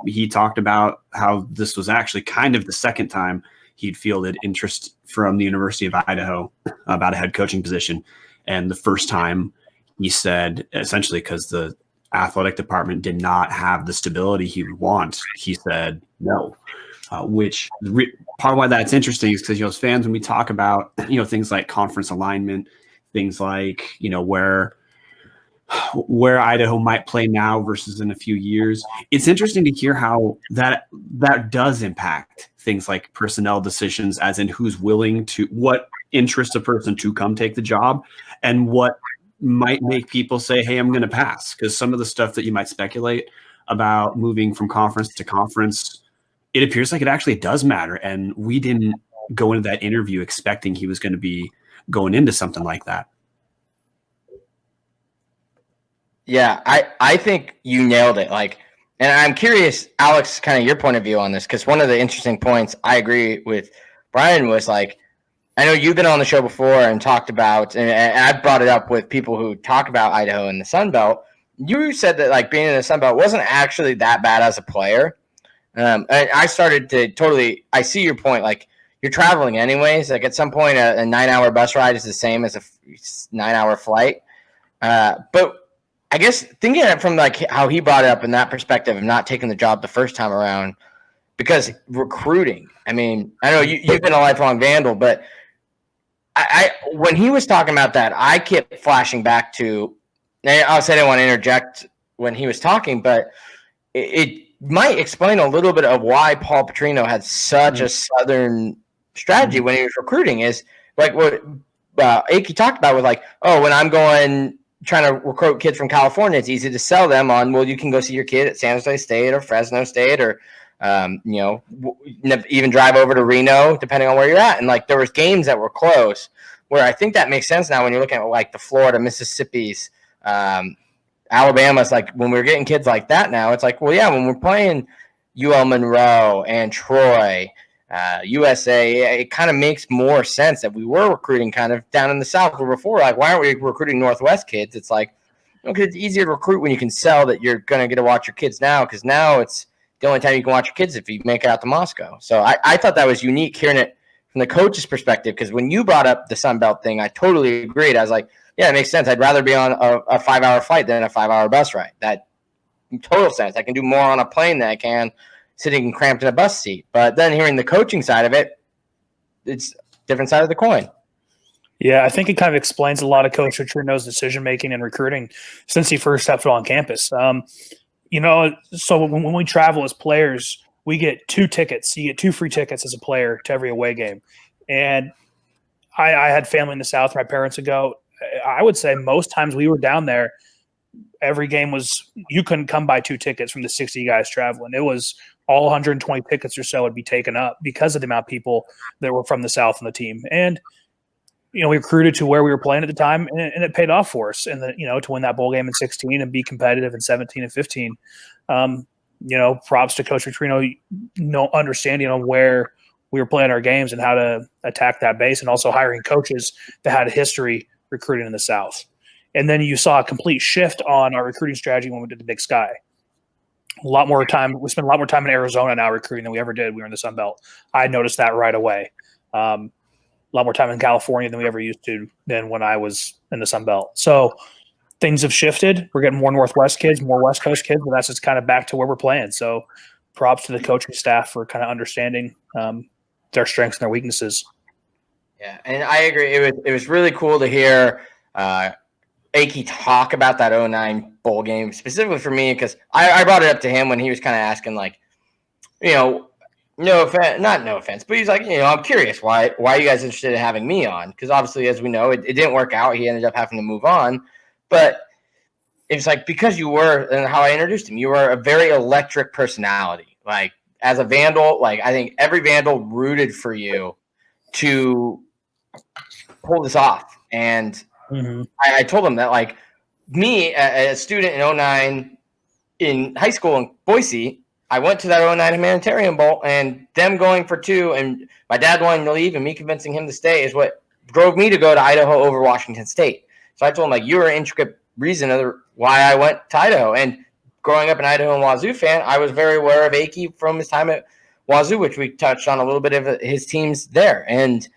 he talked about how this was actually kind of the second time he'd fielded interest from the University of Idaho about a head coaching position. And the first time he said, essentially because the athletic department did not have the stability he would want, he said no, part of why that's interesting is because, as fans, when we talk about, things like conference alignment, things like, where Idaho might play now versus in a few years, it's interesting to hear how that does impact things like personnel decisions, as in who's willing to, what interests a person to come take the job, and what might make people say, hey, I'm going to pass. Because some of the stuff that you might speculate about moving from conference to conference, it appears like it actually does matter. And we didn't go into that interview expecting he was going to be going into something like that. Yeah, I think you nailed it. And I'm curious, Alex, kind of your point of view on this, because one of the interesting points I agree with Brian was I know you've been on the show before and talked about, and I've brought it up with people who talk about Idaho and the Sun Belt. You said that being in the Sun Belt wasn't actually that bad as a player. And I started to I see your point. You're traveling anyways. At some point, a 9-hour bus ride is the same as a 9-hour flight. But I guess thinking of it from how he brought it up in that perspective of not taking the job the first time around, because recruiting. I mean, I know you've been a lifelong Vandal, but I when he was talking about that, I kept flashing back to. I didn't want to interject when he was talking, but it might explain a little bit of why Paul Petrino had such a Southern strategy when he was recruiting. Is what Akey talked about with when I'm trying to recruit kids from California, it's easy to sell them on, well, you can go see your kid at San Jose State or Fresno State, or even drive over to Reno, depending on where you're at. And there was games that were close, where I think that makes sense now when you're looking at the Florida, Mississippi's, Alabama's. When we're getting kids like that now, it's well, yeah, when we're playing UL Monroe and Troy, USA, it kind of makes more sense that we were recruiting kind of down in the South. Where before, why aren't we recruiting Northwest kids? It's because it's easier to recruit when you can sell that you're going to get to watch your kids now, because now it's the only time you can watch your kids if you make it out to Moscow. So I thought that was unique hearing it from the coach's perspective, because when you brought up the Sun Belt thing, I totally agreed. I was yeah, it makes sense. I'd rather be on a 5-hour flight than a 5-hour bus ride. That total sense. I can do more on a plane than I can sitting cramped in a bus seat. But then hearing the coaching side of it, it's a different side of the coin. Yeah, I think it kind of explains a lot of Coach Petrino's decision-making and recruiting since he first stepped on campus. So when we travel as players, we get 2 tickets. You get 2 free tickets as a player to every away game. And I had family in the South where my parents would go. I would say most times we were down there, every game was – you couldn't come by 2 tickets from the 60 guys traveling. It was – all 120 tickets or so would be taken up because of the amount of people that were from the South on the team. And, we recruited to where we were playing at the time, and it paid off for us. And, to win that bowl game in 16 and be competitive in 17 and 15. Props to Coach Petrino, understanding on where we were playing our games and how to attack that base, and also hiring coaches that had a history recruiting in the South. And then you saw a complete shift on our recruiting strategy when we did the Big Sky. We spend a lot more time in Arizona now recruiting than we ever did when we were in the Sun Belt. I noticed that right away. A lot more time in California than we ever used to than when I was in the Sun Belt. So things have shifted. We're getting more Northwest kids, more West Coast kids, but that's just kind of back to where we're playing. So props to the coaching staff for kind of understanding their strengths and their weaknesses. Yeah, and I agree. It was really cool to hear Akey talk about that 09 bowl game, specifically for me, because I brought it up to him when he was kind of asking, like, no offense, but he's like, I'm curious why are you guys interested in having me on? Because obviously, as we know, it didn't work out. He ended up having to move on, but it's like, because you were, and how I introduced him, you were a very electric personality. Like, as a Vandal, like, I think every Vandal rooted for you to pull this off. And I told him that, like, me, a student in 09 in high school in Boise, I went to that 09 Humanitarian Bowl, and them going for 2 and my dad wanting to leave and me convincing him to stay is what drove me to go to Idaho over Washington State. So I told him, like, you were an intricate reason of why I went to Idaho. And growing up an Idaho and Wazoo fan, I was very aware of Akey from his time at Wazoo, which we touched on a little bit of his teams there. And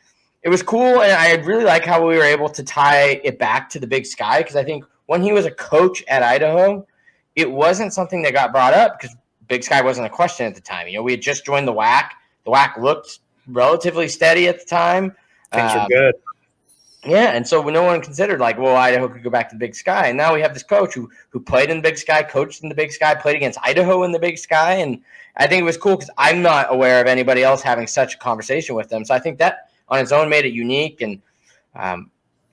it was cool, and I really like how we were able to tie it back to the Big Sky, because I think when he was a coach at Idaho, it wasn't something that got brought up because Big Sky wasn't a question at the time. We had just joined the WAC. The WAC looked relatively steady at the time. Things were good. Yeah, and so no one considered, like, well, Idaho could go back to the Big Sky. And now we have this coach who played in the Big Sky, coached in the Big Sky, played against Idaho in the Big Sky. And I think it was cool because I'm not aware of anybody else having such a conversation with them. So I think that on its own made it unique. And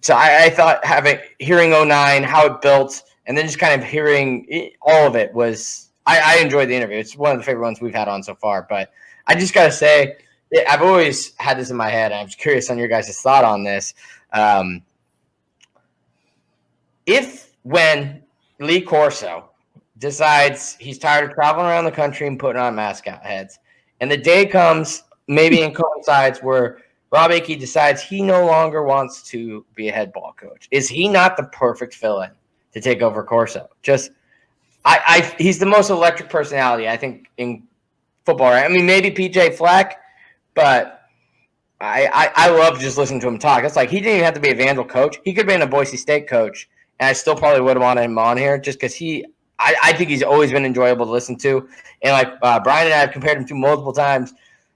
so I thought hearing 09, how it built, and then just kind of hearing all of it was – I enjoyed the interview. It's one of the favorite ones we've had on so far. But I just got to say, I've always had this in my head. I'm curious on your guys' thought on this. When Lee Corso decides he's tired of traveling around the country and putting on mascot heads, and the day comes, maybe in coincides, where Robb Akey decides he no longer wants to be a head ball coach, is he not the perfect fill-in to take over Corso? He's the most electric personality, I think, in football. Right? I mean, maybe PJ Fleck, but I love just listening to him talk. It's like he didn't even have to be a Vandal coach. He could have been a Boise State coach, and I still probably would have wanted him on here just because I think he's always been enjoyable to listen to. And like Brian and I have compared him to multiple times.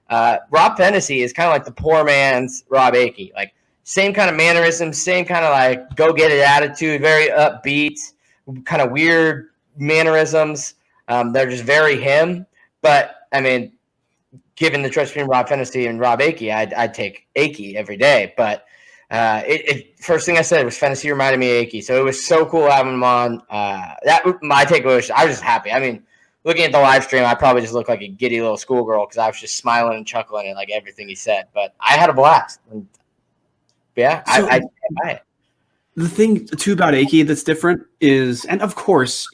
Rob Fennessy is kind of like the poor man's Robb Akey. Like, same kind of mannerisms, same kind of like go-get-it attitude, very upbeat, kind of weird mannerisms. They're just very him. But, I mean, given the choice between Rob Fennessy and Robb Akey, I'd take Akey every day. But first thing I said was Fennessy reminded me of Akey. So it was so cool having him on. My takeaway was I was just happy. I mean, looking at the live stream, I probably just looked like a giddy little schoolgirl because I was just smiling and chuckling at like everything he said. But I had a blast. And, yeah, so I buy it. The thing, too, about Akey that's different is, and of course,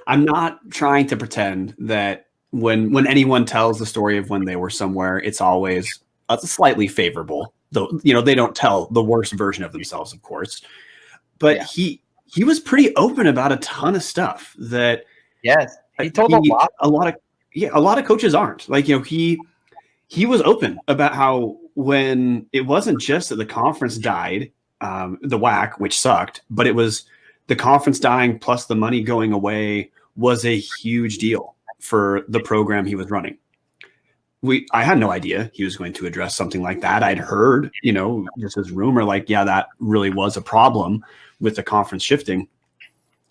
I'm not trying to pretend that when anyone tells the story of when they were somewhere, it's always slightly favorable. Though, they don't tell the worst version of themselves, of course. But yeah. He was pretty open about a ton of stuff that yes, he told a lot of coaches aren't. Like, he was open about how when it wasn't just that the conference died, the WAC, which sucked, but it was the conference dying plus the money going away was a huge deal for the program he was running. I had no idea he was going to address something like that. I'd heard, just as rumor, like, yeah, that really was a problem with the conference shifting.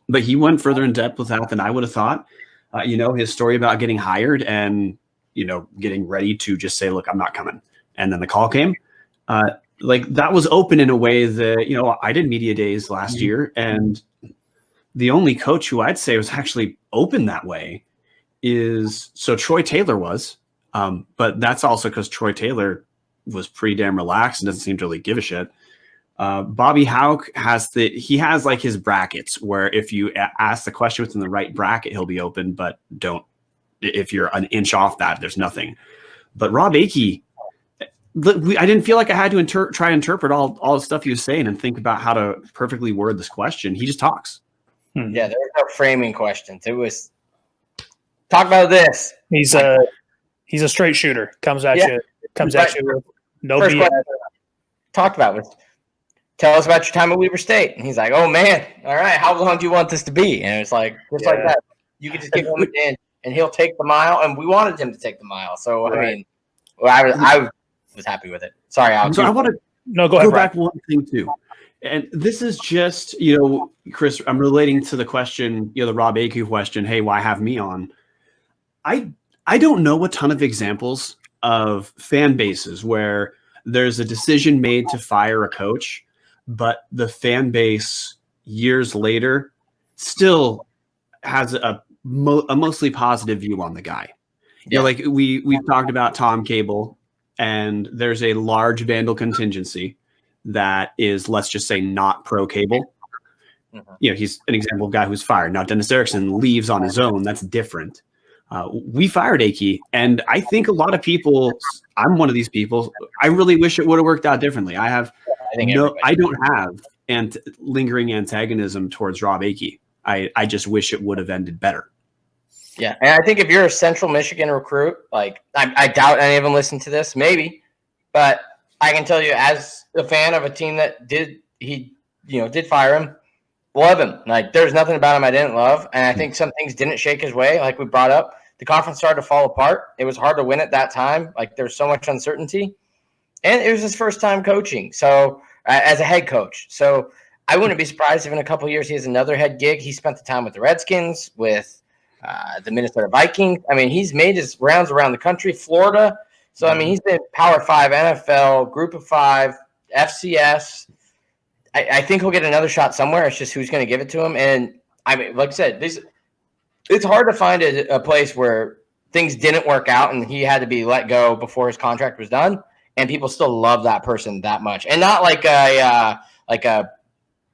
But he went further in depth with that than I would have thought. His story about getting hired and, getting ready to just say, look, I'm not coming. And then the call came. That was open in a way that, I did media days last year. And the only coach who I'd say was actually open that way so Troy Taylor was. But that's also because Troy Taylor was pretty damn relaxed and doesn't seem to really give a shit. Bobby Houck has like his brackets where if you ask the question within the right bracket, he'll be open, but if you're an inch off that, there's nothing. But Robb Akey, I didn't feel like I had to try to interpret all the stuff he was saying and think about how to perfectly word this question. He just talks. Yeah, there was no framing questions. It was talk about this. He's a straight shooter. Comes at you. No BS. Talked about was tell us about your time at Weber State. And he's like, oh man, all right, how long do you want this to be? And it's like just like that. You could just give him an in and he'll take the mile. And we wanted him to take the mile. So right. I mean, I was happy with it. Sorry, Alex. So I want to go ahead, back one thing too. And this is just, Chris, I'm relating to the question, the Robb Akey question, hey, why have me on? I don't know a ton of examples of fan bases where there's a decision made to fire a coach, but the fan base years later still has a mostly positive view on the guy. Yeah. Like we've talked about Tom Cable, and there's a large Vandal contingency that is, let's just say, not pro Cable. Mm-hmm. He's an example of a guy who's fired. Now, Dennis Erickson leaves on his own. That's different. We fired Akey, and I think a lot of people, I'm one of these people, I really wish it would have worked out differently. I don't have lingering antagonism towards Robb Akey. I just wish it would have ended better. Yeah, and I think if you're a Central Michigan recruit, like I doubt any of them listen to this, maybe, but I can tell you as a fan of a team that did fire him, love him. Like there's nothing about him I didn't love, and I think some things didn't shake his way, like we brought up. The conference started to fall apart. It was hard to win at that time. Like there was so much uncertainty, and it was his first time coaching. So as a head coach, so I wouldn't be surprised if in a couple of years he has another head gig. He spent the time with the Redskins, with the Minnesota Vikings. I mean, he's made his rounds around the country, Florida. So I mean, he's been Power 5, NFL, Group of 5, FCS. I think he'll get another shot somewhere. It's just who's going to give it to him. And I mean, like I said, it's hard to find a place where things didn't work out and he had to be let go before his contract was done, and people still love that person that much. And not like a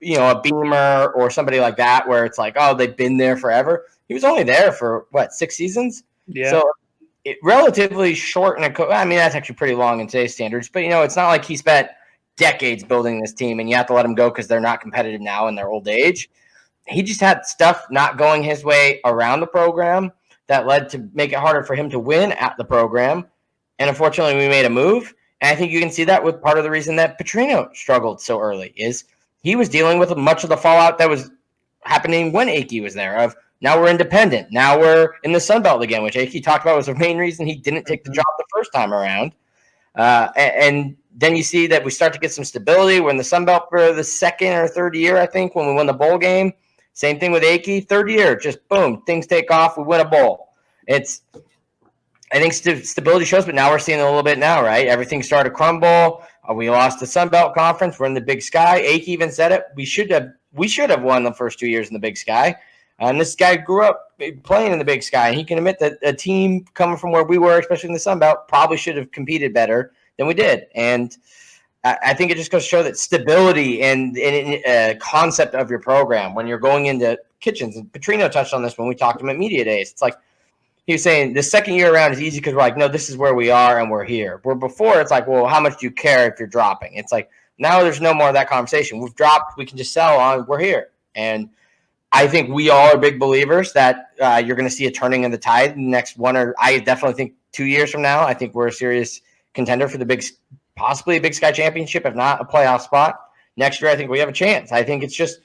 Beamer or somebody like that where it's like, oh, they've been there forever. He was only there for 6 seasons. Yeah. So relatively short. I mean, that's actually pretty long in today's standards, but it's not like he spent decades building this team and you have to let him go because they're not competitive now in their old age. He just had stuff not going his way around the program that led to make it harder for him to win at the program. And unfortunately, we made a move. And I think you can see that with part of the reason that Petrino struggled so early is he was dealing with much of the fallout that was happening when Akey was there. Of now we're independent. Now we're in the Sun Belt again, which Akey talked about was the main reason he didn't take the job the first time around. And then you see that we start to get some stability. We're in the Sun Belt for the second or third year, I think, when we won the bowl game. Same thing with Akey. Third year, just boom, things take off. We win a bowl. I think stability shows, but now we're seeing it a little bit now, right? Everything started to crumble. We lost the Sun Belt Conference. We're in the Big Sky. Akey even said it. We should have won the first 2 years in the Big Sky. And this guy grew up playing in the Big Sky, and he can admit that a team coming from where we were, especially in the Sun Belt, probably should have competed better than we did. And I think it just goes to show that stability and concept of your program when you're going into kitchens. And Petrino touched on this when we talked to him at Media Days. It's like he was saying the second year around is easy because we're like, no, this is where we are and we're here. Where before it's like, well, how much do you care if you're dropping? It's like now there's no more of that conversation. We've dropped. We can just sell on. We're here. And I think we all are big believers that you're going to see a turning of the tide in the next I definitely think 2 years from now, I think we're a serious contender for possibly a Big Sky championship, if not a playoff spot. Next year, I think we have a chance. I think it's just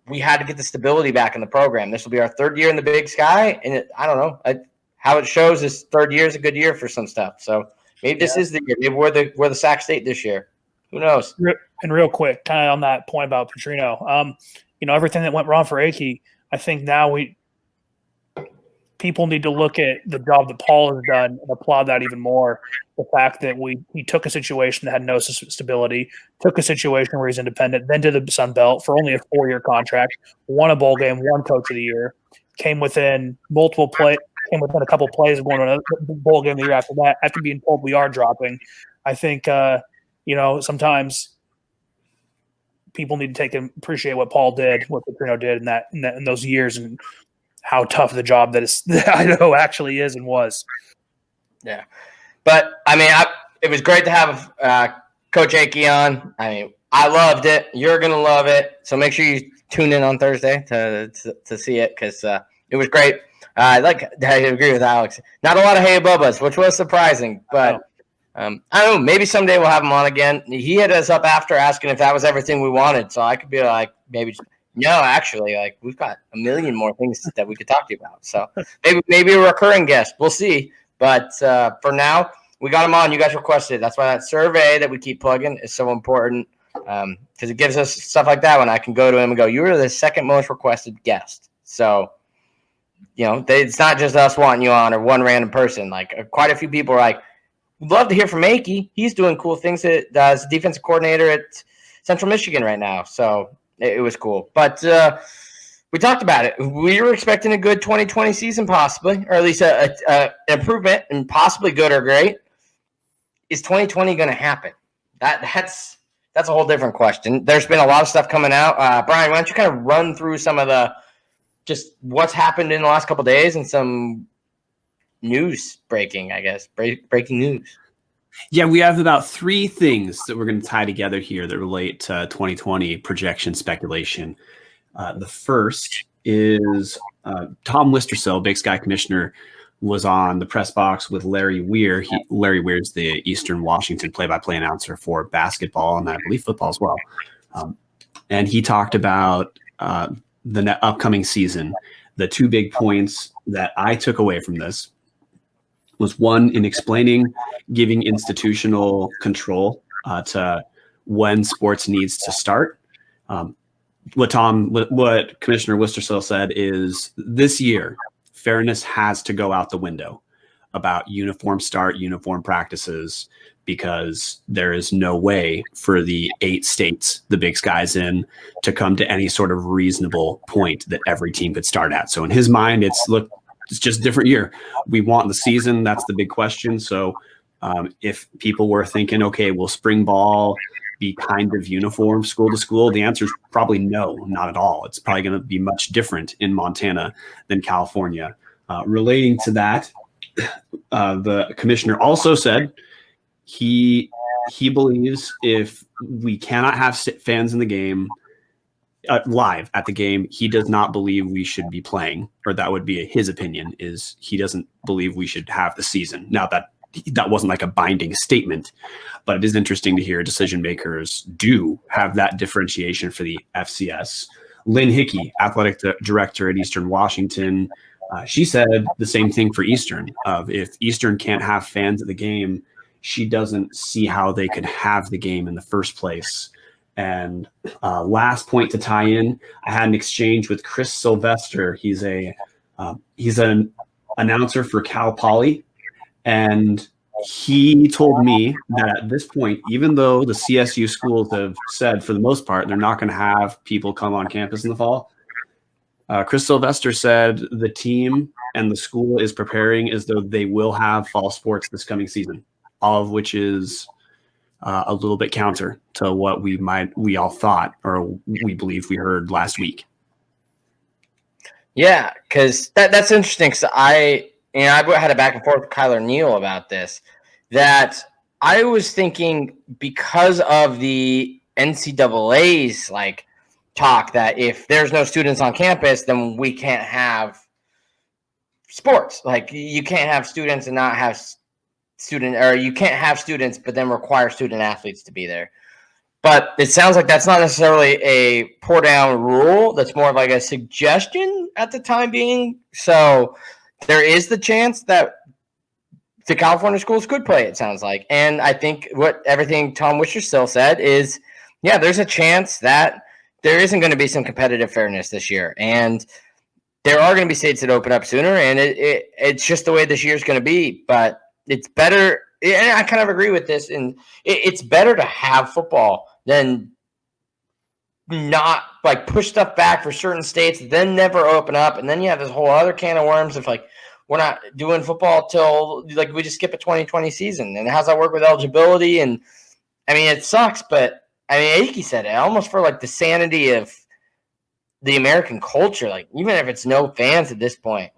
we had to get the stability back in the program. This will be our third year in the Big Sky, and I don't know how it shows. This third year is a good year for some stuff. So maybe this is the year. Maybe we're the Sac State this year. Who knows? And real quick, kind of on that point about Petrino, everything that went wrong for Akey, I think now people need to look at the job that Paul has done and applaud that even more. The fact that he took a situation that had no stability, took a situation where he's independent, then did the Sun Belt for only a 4-year contract, won a bowl game, won Coach of the Year, came within a couple plays of going to another bowl game the year after that, after being told we are dropping. I think, sometimes people need to appreciate what Paul did, what Petrino did in those years, and how tough the job that Idaho actually is and was. Yeah. But, I mean, it was great to have Coach Akey on. I mean, I loved it. You're going to love it. So make sure you tune in on Thursday to see it because it was great. I agree with Alex. Not a lot of hey bubbas, which was surprising. But I don't know. Maybe someday we'll have him on again. He hit us up after asking if that was everything we wanted. So I could be like, maybe just, no, actually, like we've got a million more things that we could talk to you about. So maybe a recurring guest. We'll see. But for now, we got him on. You guys requested it. That's why that survey that we keep plugging is so important. because it gives us stuff like that when I can go to him and go, you were the second most requested guest. So, it's not just us wanting you on or one random person. Like quite a few people are like, we'd love to hear from Akey. He's doing cool things as defensive coordinator at Central Michigan right now. So it was cool. But we talked about it. We were expecting a good 2020 season possibly, or at least an improvement and possibly good or great. Is 2020 going to happen? That's a whole different question. There's been a lot of stuff coming out. Brian, why don't you kind of run through some of just what's happened in the last couple of days and some news breaking, I guess, breaking news. Yeah, we have about 3 things that we're going to tie together here that relate to 2020 projection speculation. The first is Tom Wistrcill, Big Sky commissioner, was on the press box with Larry Weir. Larry Weir is the Eastern Washington play-by-play announcer for basketball and I believe football as well. And he talked about the upcoming season. The 2 big points that I took away from this was one, in explaining, giving institutional control to when sports needs to start. What Commissioner Wistrcill said is this year, fairness has to go out the window about uniform start, uniform practices, because there is no way for the 8 states the Big Sky's in to come to any sort of reasonable point that every team could start at. So in his mind, it's just a different year. We want the season. That's the big question. So if people were thinking, okay, will spring ball be kind of uniform school to school? The answer is probably no, not at all. It's probably going to be much different in Montana than California. Relating to that, the commissioner also said he believes if we cannot have fans in the game, live at the game, he does not believe we should be playing, or that would be his opinion, is he doesn't believe we should have the season. Now that wasn't like a binding statement, but it is interesting to hear decision makers do have that differentiation for the FCS. Lynn Hickey, athletic director at Eastern Washington, she said the same thing for Eastern. If Eastern can't have fans at the game, she doesn't see how they could have the game in the first place. And last point to tie in, I had an exchange with Chris Sylvester. He's an announcer for Cal Poly, and he told me that at this point, even though the CSU schools have said for the most part they're not going to have people come on campus in the fall, Chris Sylvester said the team and the school is preparing as though they will have fall sports this coming season, all of which is a little bit counter to what we all thought, or we believe we heard last week. Yeah, because that's interesting. Because I had a back and forth with Kyler Neal about this. That I was thinking, because of the NCAA's talk that if there's no students on campus, then we can't have sports. Like you can't have students and not have you can't have students, but then require student athletes to be there. But it sounds like that's not necessarily a pour down rule. That's more of like a suggestion at the time being. So there is the chance that the California schools could play, it sounds like. And I think everything Tom Wistrcill said is, yeah, there's a chance that there isn't going to be some competitive fairness this year. And there are going to be states that open up sooner, and it's just the way this year is going to be. But it's better, and I kind of agree with this, and it's better to have football than not push stuff back for certain states, then never open up, and then you have this whole other can of worms of we're not doing football till we just skip a 2020 season. And how's that work with eligibility? And I mean, it sucks, but I mean, Akey said it almost for the sanity of the American culture, even if it's no fans at this point,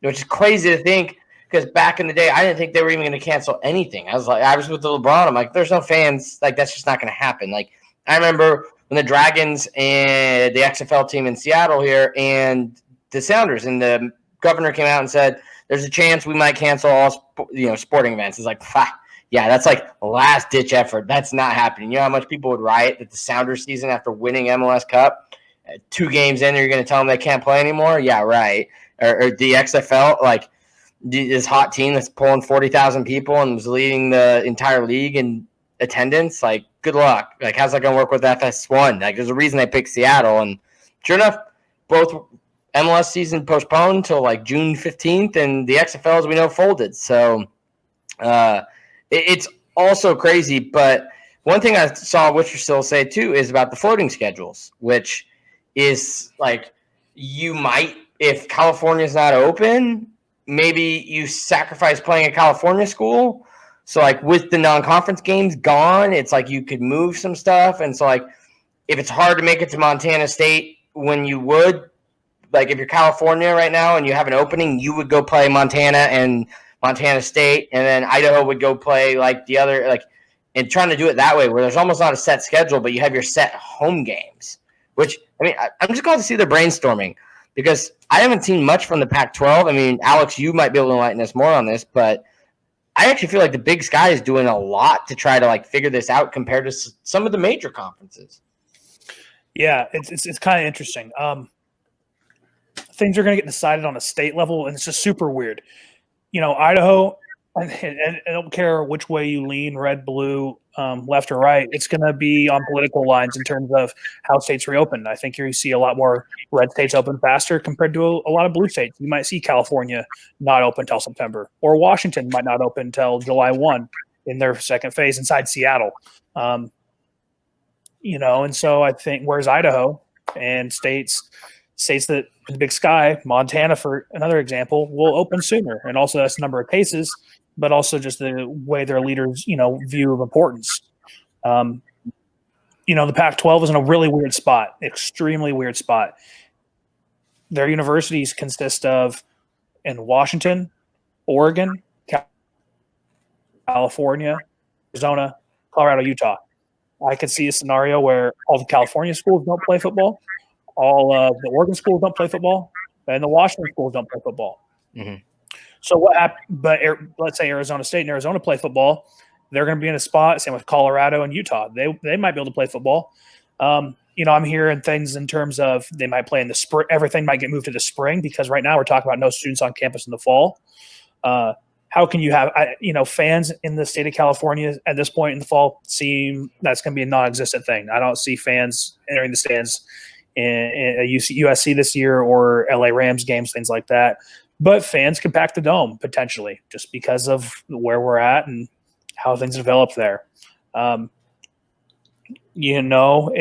which is crazy to think. Because back in the day, I didn't think they were even going to cancel anything. I was with LeBron. I'm like, there's no fans. That's just not going to happen. I remember when the Dragons and the XFL team in Seattle here and the Sounders, and the governor came out and said, there's a chance we might cancel all sporting events. It's yeah, that's last ditch effort. That's not happening. You know how much people would riot at the Sounders season after winning MLS Cup? 2 games in, you're going to tell them they can't play anymore? Yeah, right. Or the XFL, this hot team that's pulling 40,000 people and was leading the entire league in attendance, like, good luck. Like, how's that going to work with FS1? Like, there's a reason they picked Seattle. And sure enough, both MLS season postponed till like June 15th, and the XFL, as we know, folded. So it's also crazy. But one thing I saw Wichita say too is about the floating schedules, which is like, you might, if California's not open, maybe you sacrifice playing a California school. So like with the non-conference games gone, it's like you could move some stuff. And so like if it's hard to make it to Montana State when you would, like if you're California right now and you have an opening, you would go play Montana and Montana State, and then Idaho would go play like the other, like, and trying to do it that way where there's almost not a set schedule, but you have your set home games, which, I mean, I'm just glad to see they're brainstorming because I haven't seen much from the Pac-12. I mean, Alex, you might be able to enlighten us more on this, but I actually feel like the Big Sky is doing a lot to try to like figure this out compared to some of the major conferences. Yeah, it's kind of interesting. Things are going to get decided on a state level, and it's just super weird. You know, Idaho, and I don't care which way you lean, red, blue, left or right, it's going to be on political lines in terms of how states reopen. I think you see a lot more red states open faster compared to a lot of blue states. You might see California not open until September, or Washington might not open until July 1 in their second phase inside Seattle. You know, and so I think where's Idaho and states that the Big Sky, Montana, for another example, will open sooner. And also that's the number of cases, but also just the way their leaders, you know, view of importance. You know, the Pac-12 is in a really weird spot, extremely weird spot. Their universities consist of in Washington, Oregon, California, Arizona, Colorado, Utah. I could see a scenario where all the California schools don't play football, all of the Oregon schools don't play football, and the Washington schools don't play football. Mm-hmm. So what happened? But let's say Arizona State and Arizona play football, they're going to be in a spot. Same with Colorado and Utah. They might be able to play football. You know, I'm hearing things in terms of they might play in the spring. Everything might get moved to the spring because right now we're talking about no students on campus in the fall. How can you have, you know, fans in the state of California at this point in the fall seem that's going to be a non-existent thing? I don't see fans entering the stands in USC this year or LA Rams games, things like that. But fans can pack the dome potentially just because of where we're at and how things develop there. You know,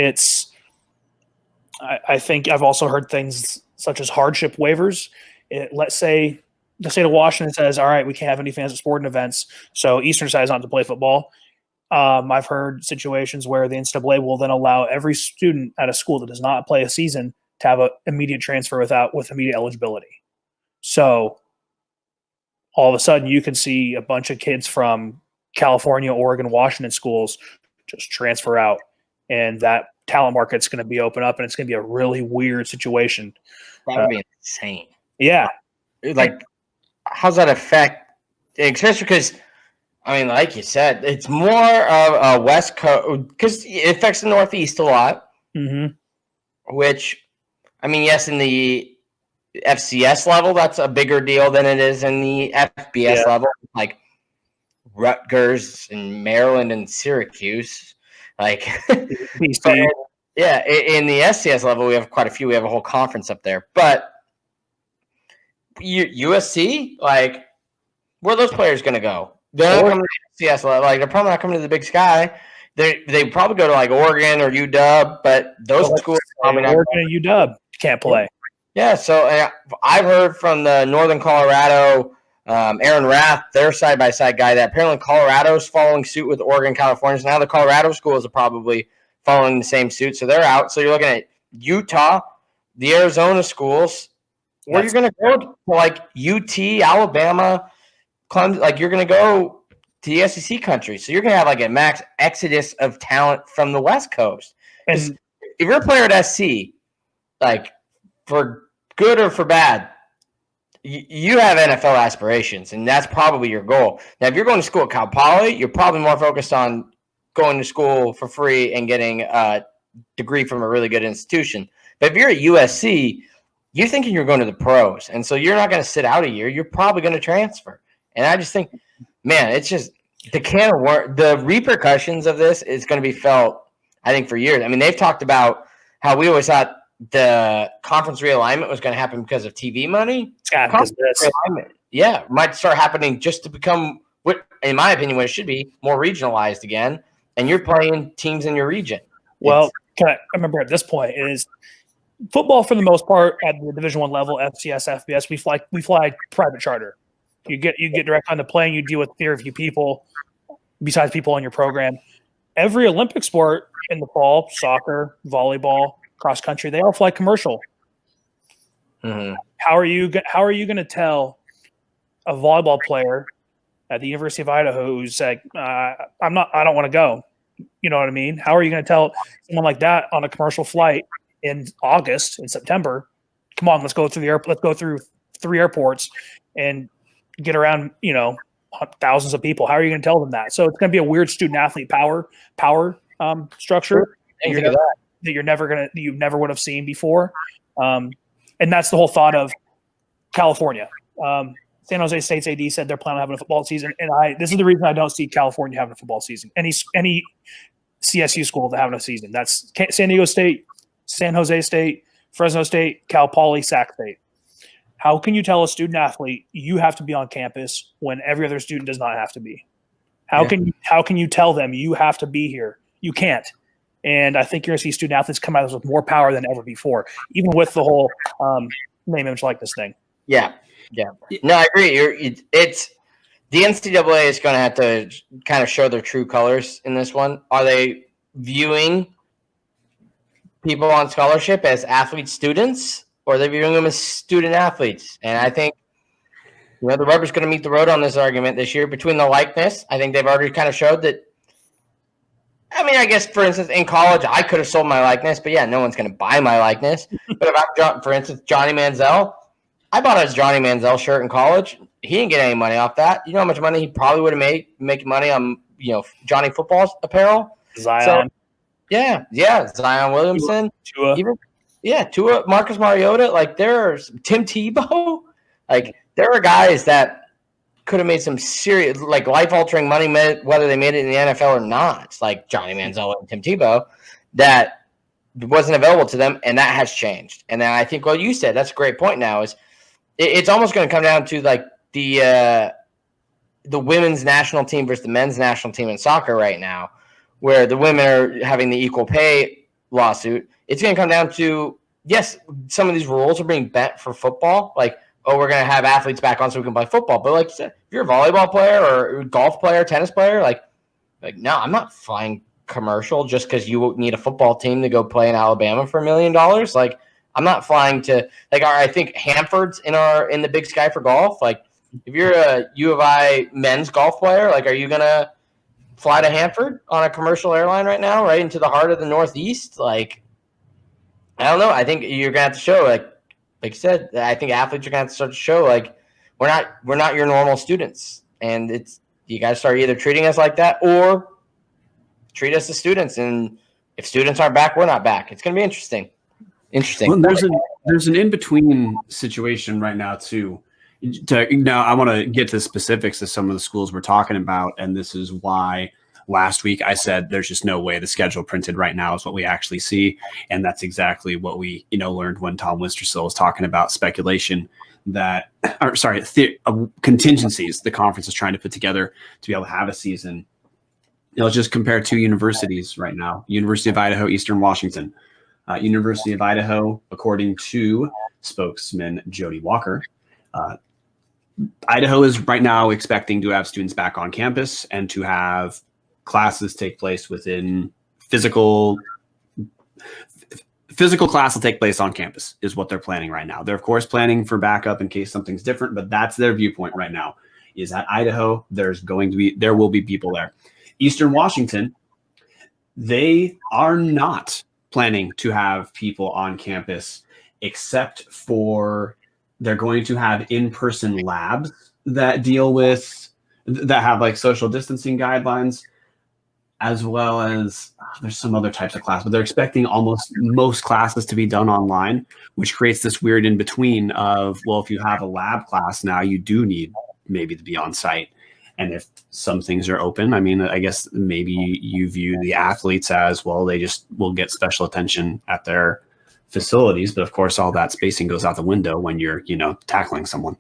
I think I've also heard things such as hardship waivers. Let's say the state of Washington says, all right, we can't have any fans at sporting events, so Eastern decides not to play football. I've heard situations where the NCAA will then allow every student at a school that does not play a season to have an immediate transfer with immediate eligibility. So all of a sudden you can see a bunch of kids from California, Oregon, Washington schools just transfer out, and that talent market's going to be open up, and it's going to be a really weird situation. That would be insane. Yeah. Like, how's that affect, especially because, I mean, like you said, it's more of a West Coast, because it affects the Northeast a lot, which, I mean, yes, in the FCS level, that's a bigger deal than it is in the FBS level, like Rutgers and Maryland and Syracuse. Like, but, yeah, in the SCS level, we have quite a few. We have a whole conference up there. But USC, like, where are those players going to go? They're not coming to the FCS level. Like, they're probably not coming to the Big Sky. They probably go to, like, Oregon or UW, but those schools Oregon and UW can't play. Yeah, so I've heard from the Northern Colorado, Aaron Rath, their side-by-side guy, that apparently Colorado's following suit with Oregon, California. So now the Colorado schools are probably following the same suit, so they're out. So you're looking at Utah, the Arizona schools. Where you're going to go to, like UT, Alabama, Clemson, like you're going to go to the SEC country. So you're going to have like a max exodus of talent from the West Coast. And if you're a player at SC, like for good or for bad, you have NFL aspirations, and that's probably your goal. Now, if you're going to school at Cal Poly, you're probably more focused on going to school for free and getting a degree from a really good institution. But if you're at USC, you're thinking you're going to the pros, and so you're not going to sit out a year. You're probably going to transfer. And I just think, man, it's just the repercussions of this is going to be felt, I think, for years. I mean, they've talked about how we always thought the conference realignment was going to happen because of TV money. Conference realignment, might start happening just to become, what, in my opinion, what it should be, more regionalized again. And you're playing teams in your region. Well, I remember at this point is football for the most part at the Division I level, FCS, FBS. We fly private charter. You get direct on the plane. You deal with very few people besides people in your program. Every Olympic sport in the fall, soccer, volleyball, cross country, they all fly commercial. Mm-hmm. How are you going to tell a volleyball player at the University of Idaho who's like, I don't want to go? You know what I mean? How are you going to tell someone like that on a commercial flight in August, in September? Come on, let's go through let's go through 3 airports and get around, thousands of people. How are you going to tell them that? So it's going to be a weird student athlete power structure that you never would have seen before. And that's the whole thought of California. San Jose State's AD said they're planning on having a football season, and this is the reason I don't see California having a football season. Any CSU school to having a season. That's San Diego State, San Jose State, Fresno State, Cal Poly, Sac State. How can you tell a student athlete you have to be on campus when every other student does not have to be? How can you tell them you have to be here? You can't. And I think you're going to see student athletes come out with more power than ever before, even with the whole name, image, likeness thing. Yeah. No, I agree. It's the NCAA is going to have to kind of show their true colors in this one. Are they viewing people on scholarship as athlete students, or are they viewing them as student athletes? And I think the rubber's going to meet the road on this argument this year between the likeness. I think they've already kind of showed that. I mean, I guess, for instance, in college, I could have sold my likeness, but no one's going to buy my likeness. But if I'm, for instance, Johnny Manziel, I bought his Johnny Manziel shirt in college. He didn't get any money off that. You know how much money he probably would have made making money on Johnny football's apparel? Zion. So, Zion Williamson. Tua, Marcus Mariota. Like, there's Tim Tebow. Like, there are guys that could have made some serious, like, life-altering money, whether they made it in the NFL or not. Like Johnny Manziel and Tim Tebow, that wasn't available to them, and that has changed. And then I think what you said, that's a great point now, is it's almost going to come down to, like, the women's national team versus the men's national team in soccer right now, where the women are having the equal pay lawsuit. It's going to come down to, yes, some of these rules are being bent for football, like, oh, we're going to have athletes back on so we can play football. But like you said, if you're a volleyball player or a golf player, tennis player, like no, I'm not flying commercial just because you need a football team to go play in Alabama for $1 million. Like, I'm not flying to, like, I think Hanford's in the Big Sky for golf. Like, if you're a U of I men's golf player, like, are you going to fly to Hanford on a commercial airline right now, right into the heart of the Northeast? Like, I don't know. I think you're going to have to show, like you said, I think athletes are going to have to start to show, like, we're not your normal students. And you got to start either treating us like that or treat us as students. And if students aren't back, we're not back. It's going to be interesting. Well, there's an in-between situation right now, too. Now, I want to get to the specifics of some of the schools we're talking about, and this is why last week I said there's just no way the schedule printed right now is what we actually see, and that's exactly what we learned when Tom Wistrcill was talking about speculation contingencies the conference is trying to put together to be able to have a season. Let's just compare 2 universities right now: University of Idaho, Eastern Washington. University of Idaho, according to spokesman Jody Walker, Idaho is right now expecting to have students back on campus and to have classes take place within physical class will take place on campus is what they're planning right now. They're of course planning for backup in case something's different, but that's their viewpoint right now. Is at Idaho, there will be people there. Eastern Washington, they are not planning to have people on campus except for they're going to have in-person labs that have like social distancing guidelines, as well as there's some other types of class, but they're expecting most classes to be done online, which creates this weird in between of, well, if you have a lab class now, you do need maybe to be on site. And if some things are open, I mean, I guess maybe you view the athletes as, well, they just will get special attention at their facilities. But of course, all that spacing goes out the window when you're, tackling someone.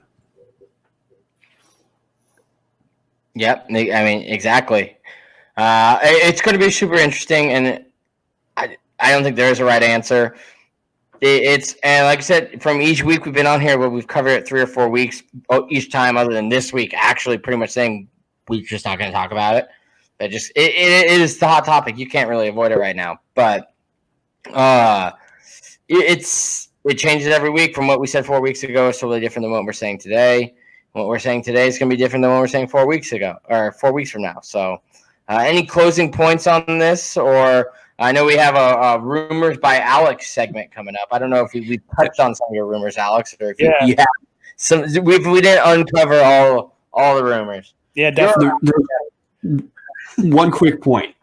Yep. I mean, exactly. It's going to be super interesting. And I don't think there is a right answer. And like I said, from each week we've been on here, where we've covered it 3 or 4 weeks each time, other than this week, actually pretty much saying we're just not going to talk about it. But just it is the hot topic. You can't really avoid it right now. But it changes every week. From what we said 4 weeks ago is totally different than what we're saying today. What we're saying today is going to be different than what we're saying 4 weeks ago, or 4 weeks from now. So, any closing points on this? Or I know we have a rumors by Alex segment coming up. I don't know if we touched on some of your rumors, Alex, or if you have some. We didn't uncover all the rumors. Yeah, definitely. One quick point,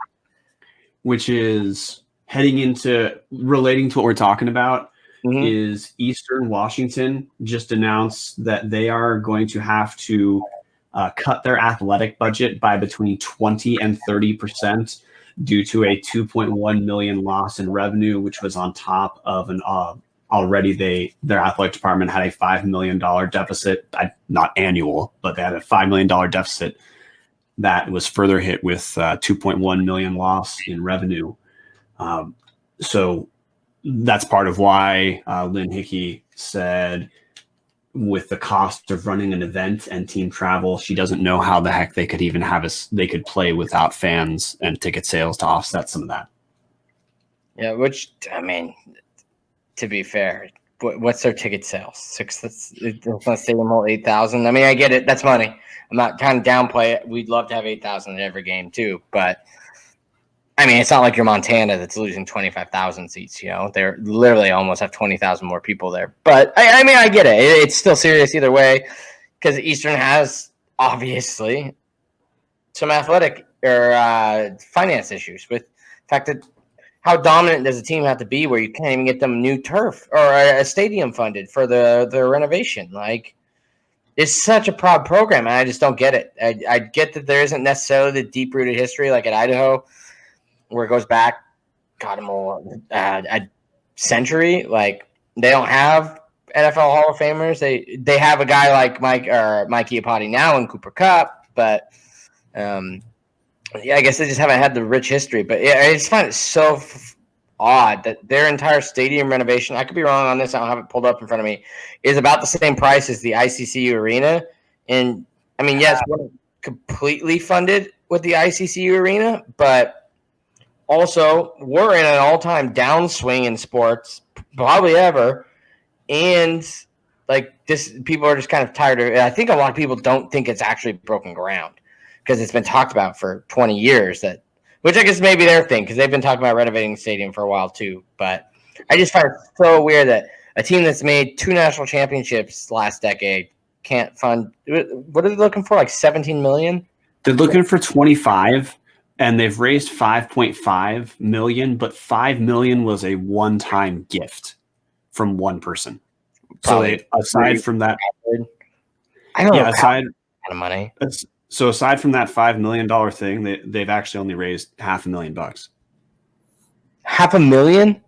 which is relating to what we're talking about, is Eastern Washington just announced that they are going to have to cut their athletic budget by between 20 and 30% due to a $2.1 million loss in revenue, which was on top of an already their athletic department had a $5 million deficit, not annual, but they had a $5 million deficit that was further hit with $2.1 million loss in revenue. So that's part of why Lynn Hickey said, with the cost of running an event and team travel, she doesn't know how the heck they could even they could play without fans and ticket sales to offset some of that. Yeah, which, I mean, to be fair, what's their ticket sales? Let's say them all 8,000. I mean, I get it. That's money. I'm not trying to downplay it. We'd love to have 8,000 at every game too, but I mean, it's not like you're Montana that's losing 25,000 seats. They're literally almost have 20,000 more people there. But I mean, I get it. It's still serious either way, because Eastern has obviously some athletic or finance issues with the fact that how dominant does a team have to be where you can't even get them new turf or a stadium funded for the renovation? Like, it's such a proud program, and I just don't get it. I get that there isn't necessarily the deep-rooted history like at Idaho, where it goes back, a century. Like, they don't have NFL Hall of Famers. They have a guy like Mike Iapati now in Cooper Kupp, but I guess they just haven't had the rich history. But yeah, I just find it so odd that their entire stadium renovation, I could be wrong on this, I don't have it pulled up in front of me, is about the same price as the ICCU arena. And I mean, yes, we're completely funded with the ICCU arena, but also, we're in an all-time downswing in sports, probably ever, and like this, people are just kind of tired of it. I think a lot of people don't think it's actually broken ground because it's been talked about for 20 years. Which I guess may be their thing, because they've been talking about renovating the stadium for a while too. But I just find it so weird that a team that's made 2 national championships last decade can't fund. What are they looking for? Like $17 million? They're looking for 25. And they've raised 5.5 million, but 5 million was a one-time gift from one person. Probably. So aside from that, I don't know aside of money. So aside from that $5 million thing, they've actually only raised $500,000. $500,000?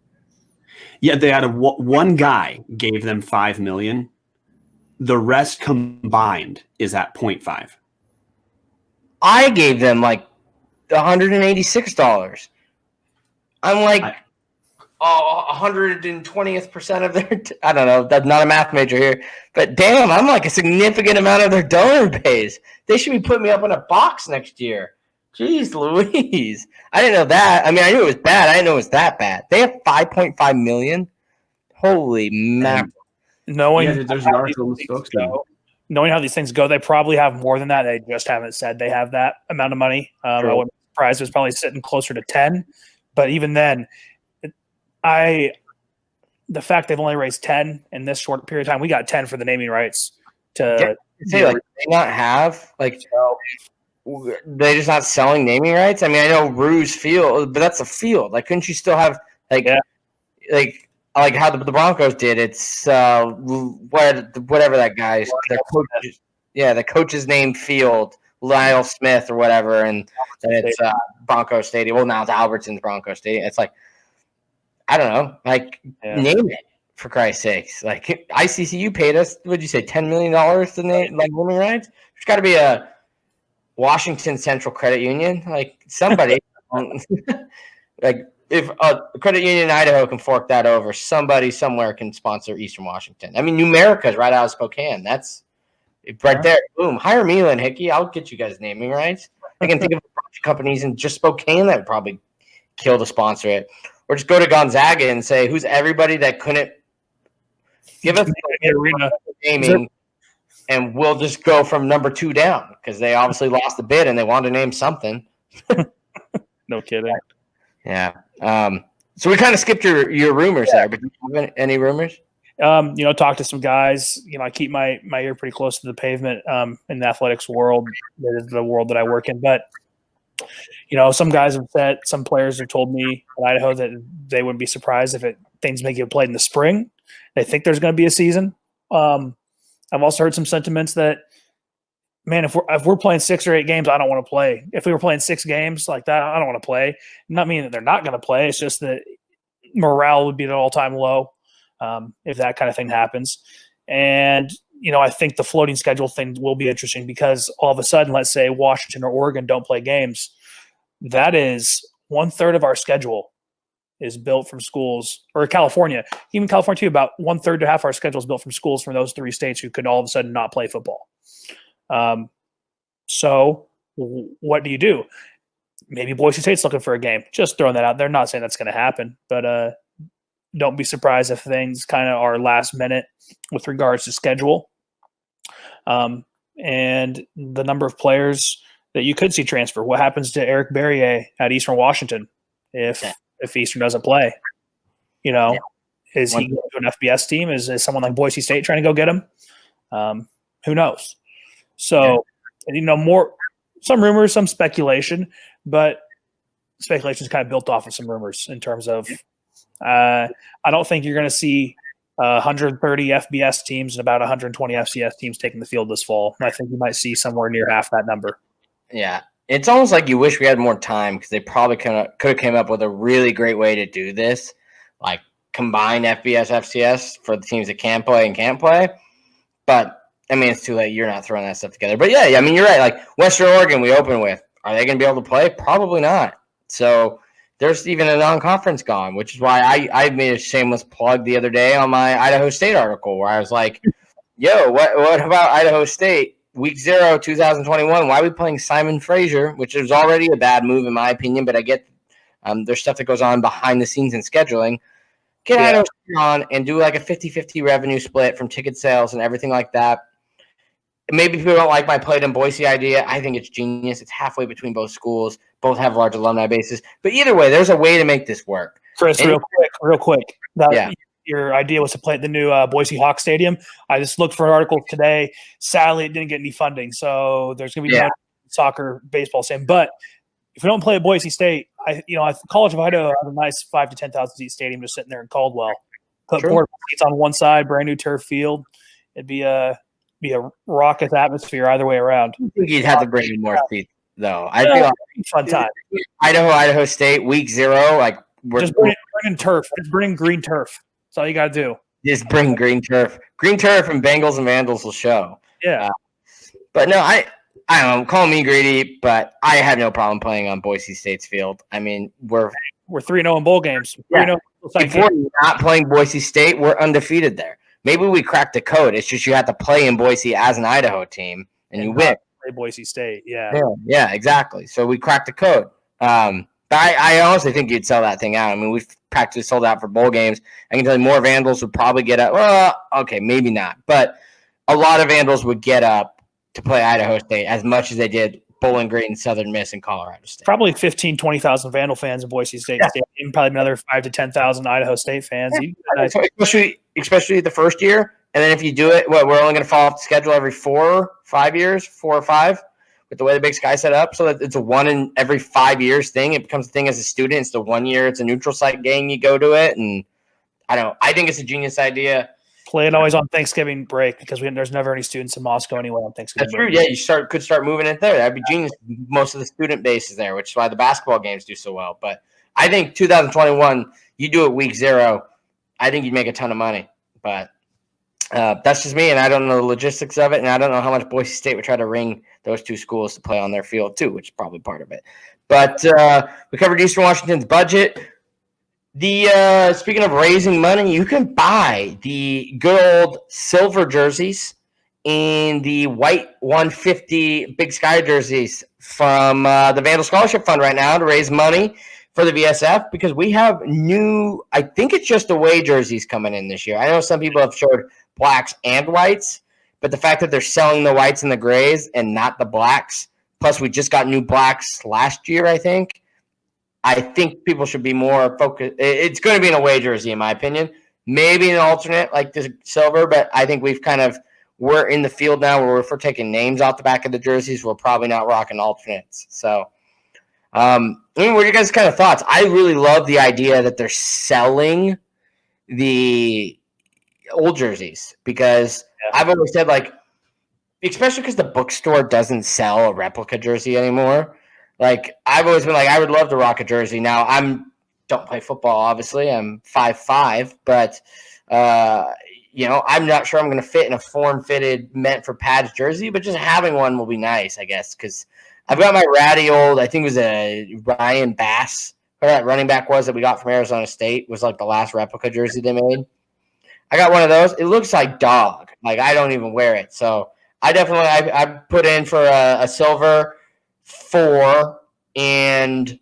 Yeah, they had one guy gave them 5 million. The rest combined is at 0.5. I gave them like $186. I'm like 120th% of their. I don't know. I'm not a math major here, but damn, I'm like a significant amount of their donor base. They should be putting me up in a box next year. Jeez Louise. I didn't know that. I mean, I knew it was bad. I didn't know it was that bad. They have 5.5 million. Holy mackerel. Knowing there's an article in the spokesman. Knowing how these things go, they probably have more than that. They just haven't said they have that amount of money. I wouldn't be surprised. It's probably sitting closer to 10. But even then, the fact they've only raised 10 in this short period of time, we got 10 for the naming rights. They not have they're just not selling naming rights. I mean, I know Ruse Field, but that's a field. Like, couldn't you still have like how the Broncos did? It's whatever that guy's the coach's name field Lyle Smith or whatever, and then it's Bronco Stadium. Well, now it's Albertsons Bronco Stadium. It's like, I don't know, like name it for Christ's sakes. Like ICCU paid us, what'd you say, $10 million to name like naming rights? There's got to be a Washington Central Credit Union, like somebody, like if a credit union in Idaho can fork that over, somebody somewhere can sponsor Eastern Washington. I mean, Numerica's right out of Spokane. That's right there. Boom. Hire me, Lynn Hickey. I'll get you guys naming rights. I can think of a bunch of companies in just Spokane that would probably kill to sponsor it. Or just go to Gonzaga and say, who's everybody that couldn't give us the arena naming, and we'll just go from number 2 down because they obviously lost the bid and they wanted to name something. No kidding. Yeah. So we kind of skipped your rumors there, but do you have any rumors? Talk to some guys. I keep my ear pretty close to the pavement in the athletics world. That is the world that I work in. But, some guys have said, some players have told me in Idaho that they wouldn't be surprised if things may get played in the spring. They think there's going to be a season. I've also heard some sentiments that, man, if we're playing 6 or 8 games, I don't want to play. If we were playing 6 games like that, I don't want to play. Not meaning that they're not going to play. It's just that morale would be at an all-time low if that kind of thing happens. And, I think the floating schedule thing will be interesting because all of a sudden, let's say Washington or Oregon don't play games. That is 1/3 of our schedule is built from schools, or California, even California too, about 1/3 to half our schedule is built from schools from those 3 states who could all of a sudden not play football. So what do you do? Maybe Boise State's looking for a game. Just throwing that out there. Not saying that's going to happen, but don't be surprised if things kind of are last minute with regards to schedule. And the number of players that you could see transfer. What happens to Eric Berrier at Eastern Washington if Eastern doesn't play? Is he going to an FBS team? Is someone like Boise State trying to go get him? Who knows? So, some rumors, some speculation, but speculation is kind of built off of some rumors in terms of I don't think you're going to see 130 FBS teams and about 120 FCS teams taking the field this fall. I think you might see somewhere near half that number. Yeah. It's almost like you wish we had more time because they probably could have came up with a really great way to do this, like combine FBS, FCS for the teams that can play and can't play. But, I mean, it's too late. You're not throwing that stuff together. But, yeah, I mean, you're right. Like, Western Oregon we open with. Are they going to be able to play? Probably not. So there's even a non-conference gone, which is why I made a shameless plug the other day on my Idaho State article where I was like, yo, what about Idaho State? Week 0, 2021, why are we playing Simon Fraser, which is already a bad move in my opinion, but I get there's stuff that goes on behind the scenes in scheduling. Get Idaho State on and do like a 50-50 revenue split from ticket sales and everything like that. Maybe people don't like my Played in Boise idea. I think it's genius. It's halfway between both schools. Both have large alumni bases. But either way, there's a way to make this work. Chris, real quick. Your idea was to play at the new Boise Hawk Stadium. I just looked for an article today. Sadly, it didn't get any funding, so there's going to be no soccer, baseball stadium. But if we don't play at Boise State, College of Idaho has a nice 5,000 to 10,000 seat stadium just sitting there in Caldwell. Put portable seats on one side, brand new turf field. It'd be a raucous atmosphere either way around. I think you'd have to bring in more seats, though. I feel like fun time. Idaho State, week 0, like just bring in turf. Just bring green turf. That's all you got to do. Just bring green turf. Green turf and Bengals and Vandals will show. Yeah. But no, I don't know. Call me greedy, but I had no problem playing on Boise State's field. I mean, we're 3-0 in bowl games. Yeah. If we're not playing Boise State, we're undefeated there. Maybe we cracked the code. It's just you have to play in Boise as an Idaho team, and you win. Play Boise State, yeah, exactly. So we cracked the code. But I honestly think you'd sell that thing out. I mean, we've practically sold out for bowl games. I can tell you more Vandals would probably get up. Well, okay, maybe not. But a lot of Vandals would get up to play Idaho State as much as they did Bowling Green, Southern Miss, and Colorado State. Probably 15,000, 20,000 Vandal fans in Boise State Stadium. Probably another 5,000 to 10,000 Idaho State fans. Yeah. Especially the first year. And then if you do it, we're only going to fall off the schedule every 4 or 5 years, 4 or 5. With the way the Big Sky set up, so that it's a 1 in every 5 years thing. It becomes a thing as a student. It's the 1 year. It's a neutral site game. You go to it, and I think it's a genius idea. Play it always on Thanksgiving break because there's never any students in Moscow anyway on Thanksgiving That's true. break. Yeah, you could start moving it there. That'd be genius. Most of the student base is there, which is why the basketball games do so well. But I think 2021, you do it week 0. I think you'd make a ton of money. But that's just me, and I don't know the logistics of it, and I don't know how much Boise State would try to ring those two schools to play on their field too, which is probably part of it. But we covered Eastern Washington's budget. Speaking of raising money, you can buy the good old silver jerseys and the white 150 Big Sky jerseys from the Vandal Scholarship Fund right now to raise money for the VSF because we have new, I think it's just away jerseys coming in this year. I know some people have showed blacks and whites, but the fact that they're selling the whites and the grays and not the blacks, plus we just got new blacks last year, I think people should be more focused. It's going to be an away jersey, in my opinion. Maybe an alternate like the silver, but I think we're in the field now where if we're taking names off the back of the jerseys, we're probably not rocking alternates. So, what are your guys' kind of thoughts? I really love the idea that they're selling the old jerseys because I've always said, especially because the bookstore doesn't sell a replica jersey anymore. I've always been I would love to rock a jersey. Now don't play football, obviously. I'm 5'5", but I'm not sure I'm going to fit in a form-fitted, meant for pads jersey. But just having one will be nice, I guess, because I've got my ratty old. I think it was a Ryan Bass, or that running back was that we got from Arizona State. Was the last replica jersey they made. I got one of those. It looks like dog. I don't even wear it. So I definitely I put in for a silver 4, and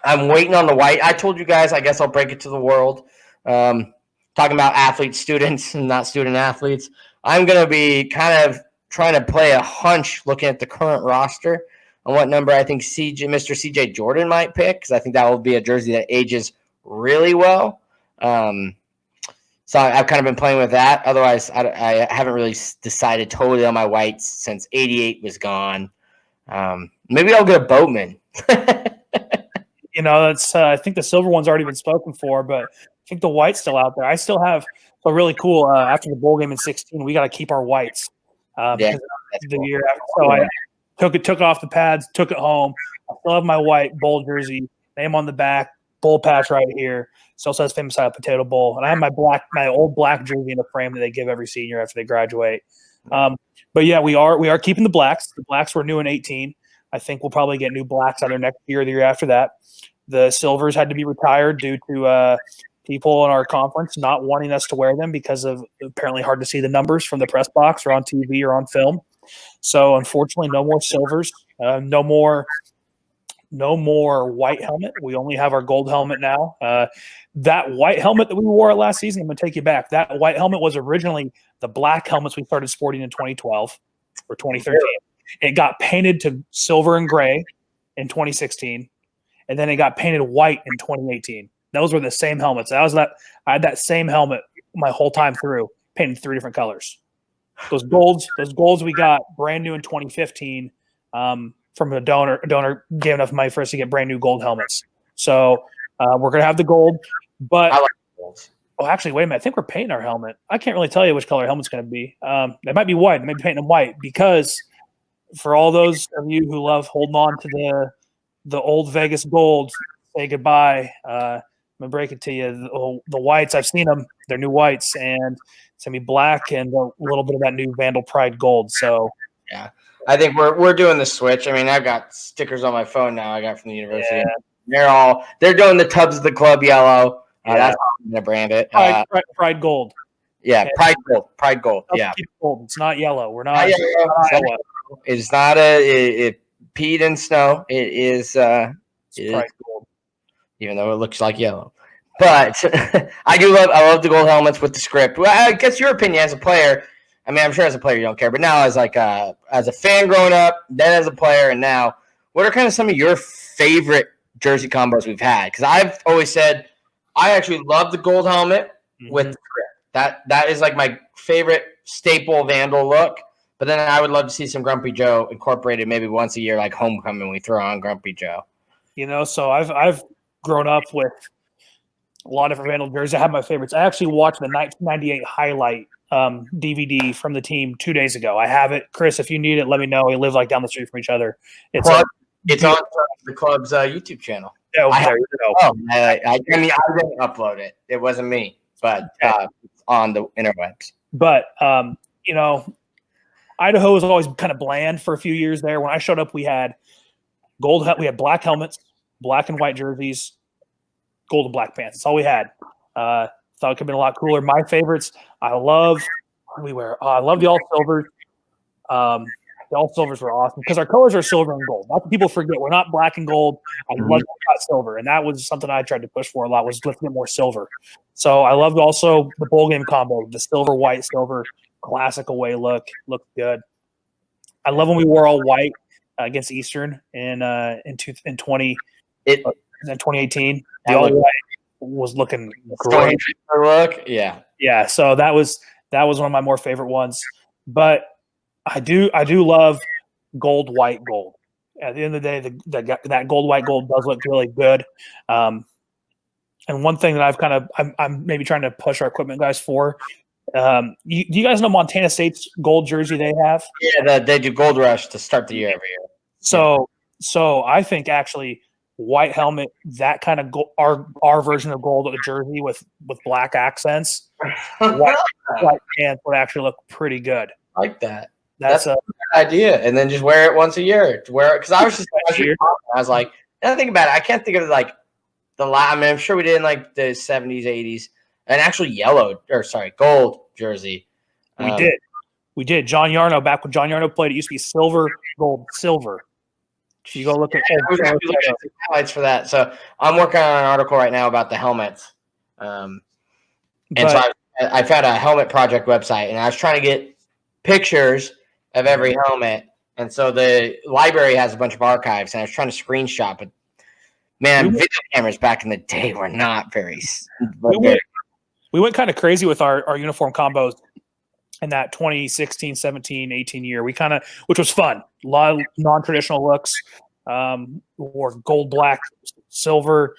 I'm waiting on the white. I told you guys, I guess I'll break it to the world. Talking about athlete students and not student athletes. I'm going to be kind of trying to play a hunch looking at the current roster on what number I think Mr. CJ Jordan might pick, because I think that will be a jersey that ages really well. So I've kind of been playing with that. Otherwise, I haven't really decided totally on my whites since 88 was gone. Maybe I'll get a Boatman. That's I think the silver one's already been spoken for, but I think the white's still out there. I still have a really cool after the bowl game in 2016. We got to keep our whites. That's the cool. year after, so I took it off the pads, took it home. I still have my white bowl jersey, name on the back, bowl patch right here. Still says Famous Style Potato Bowl, and I have my old black jersey in the frame that they give every senior after they graduate. But yeah, we are keeping the blacks. The blacks were new in 2018. I think we'll probably get new blacks either next year or the year after that. The silvers had to be retired due to people in our conference not wanting us to wear them because of apparently hard to see the numbers from the press box or on TV or on film. So unfortunately, no more silvers, no more white helmet. We only have our gold helmet now. That white helmet that we wore last season, I'm going to take you back. That white helmet was originally the black helmets we started sporting in 2012 or 2013. It got painted to silver and gray in 2016, and then it got painted white in 2018. Those were the same helmets. I had that same helmet my whole time through, painted 3 different colors. Those golds we got brand new in 2015 from a donor. A donor gave enough money for us to get brand new gold helmets. So we're gonna have the gold, but I like golds. Oh, actually, wait a minute. I think we're painting our helmet. I can't really tell you which color our helmet's going to be. It might be white. They might be painting them white because for all those of you who love holding on to the old Vegas gold, say goodbye. I'm going to break it to you. The whites, I've seen them. They're new whites, and it's going to be black and a little bit of that new Vandal Pride gold. So, yeah, I think we're doing the switch. I mean, I've got stickers on my phone now I got from the university. Yeah. They're doing the Tubs of the Club yellow. That's how I'm going to brand it. Pride gold. Yeah, Pride gold. Yeah. Gold. It's not yellow. We're not. It's not it peed in snow. It is Pride gold. Even though it looks like yellow. But I love the gold helmets with the script. Well, I guess your opinion as a player, I mean, I'm sure as a player you don't care, but now as a fan growing up, then as a player, and now, what are kind of some of your favorite jersey combos we've had? Because I've always said I actually love the gold helmet with the script. That is like my favorite staple Vandal look. But then I would love to see some Grumpy Joe incorporated maybe once a year, like homecoming. We throw on Grumpy Joe. So I've grown up with A lot of different Vandal jerseys. I have my favorites. I actually watched the 1998 highlight DVD from the team 2 days ago. I have it. Chris, if you need it, let me know. We live like down the street from each other. It's on the club's YouTube channel. there you go. Oh, I didn't upload it. It wasn't me, but it's on the interwebs. But Idaho was always kind of bland for a few years there. When I showed up, we had black helmets, black and white jerseys, gold and black pants. That's all we had. Thought it could have been a lot cooler. My favorites, I love the all silvers. The all silvers were awesome because our colors are silver and gold. Lots of people forget we're not black and gold. I love silver, and that was something I tried to push for a lot. Was lifting it more silver. So I loved also the bowl game combo, the silver, white, silver, classic away look. Looked good. I love when we wore all white against Eastern in 2018. The all white was looking great. Yeah. So that was one of my more favorite ones. But I do love gold, white, gold. At the end of the day, that gold, white, gold does look really good. And one thing that I'm maybe trying to push our equipment guys for. Do you guys know Montana State's gold jersey they have? Yeah, they do Gold Rush to start the year every year. So I think actually white helmet, that kind of our version of gold of the jersey with black accents, white pants would actually look pretty good. I like that. That's a good idea. And then just wear it once a year. Because I was like, and I think about it. I can't think of like I'm sure we did in like the 70s, 80s, an actual gold jersey. We did. John Yarno, back when John Yarno played, it used to be silver, gold, silver. You go look at highlights for that. So I'm working on an article right now about the helmets. So I found a helmet project website, and I was trying to get pictures of every helmet. And so the library has a bunch of archives, and I was trying to screenshot, but man, video cameras back in the day were not very. We went kind of crazy with our uniform combos in that 2016, 17, 18 year. Which was fun. A lot of non-traditional looks. Wore gold, black, silver,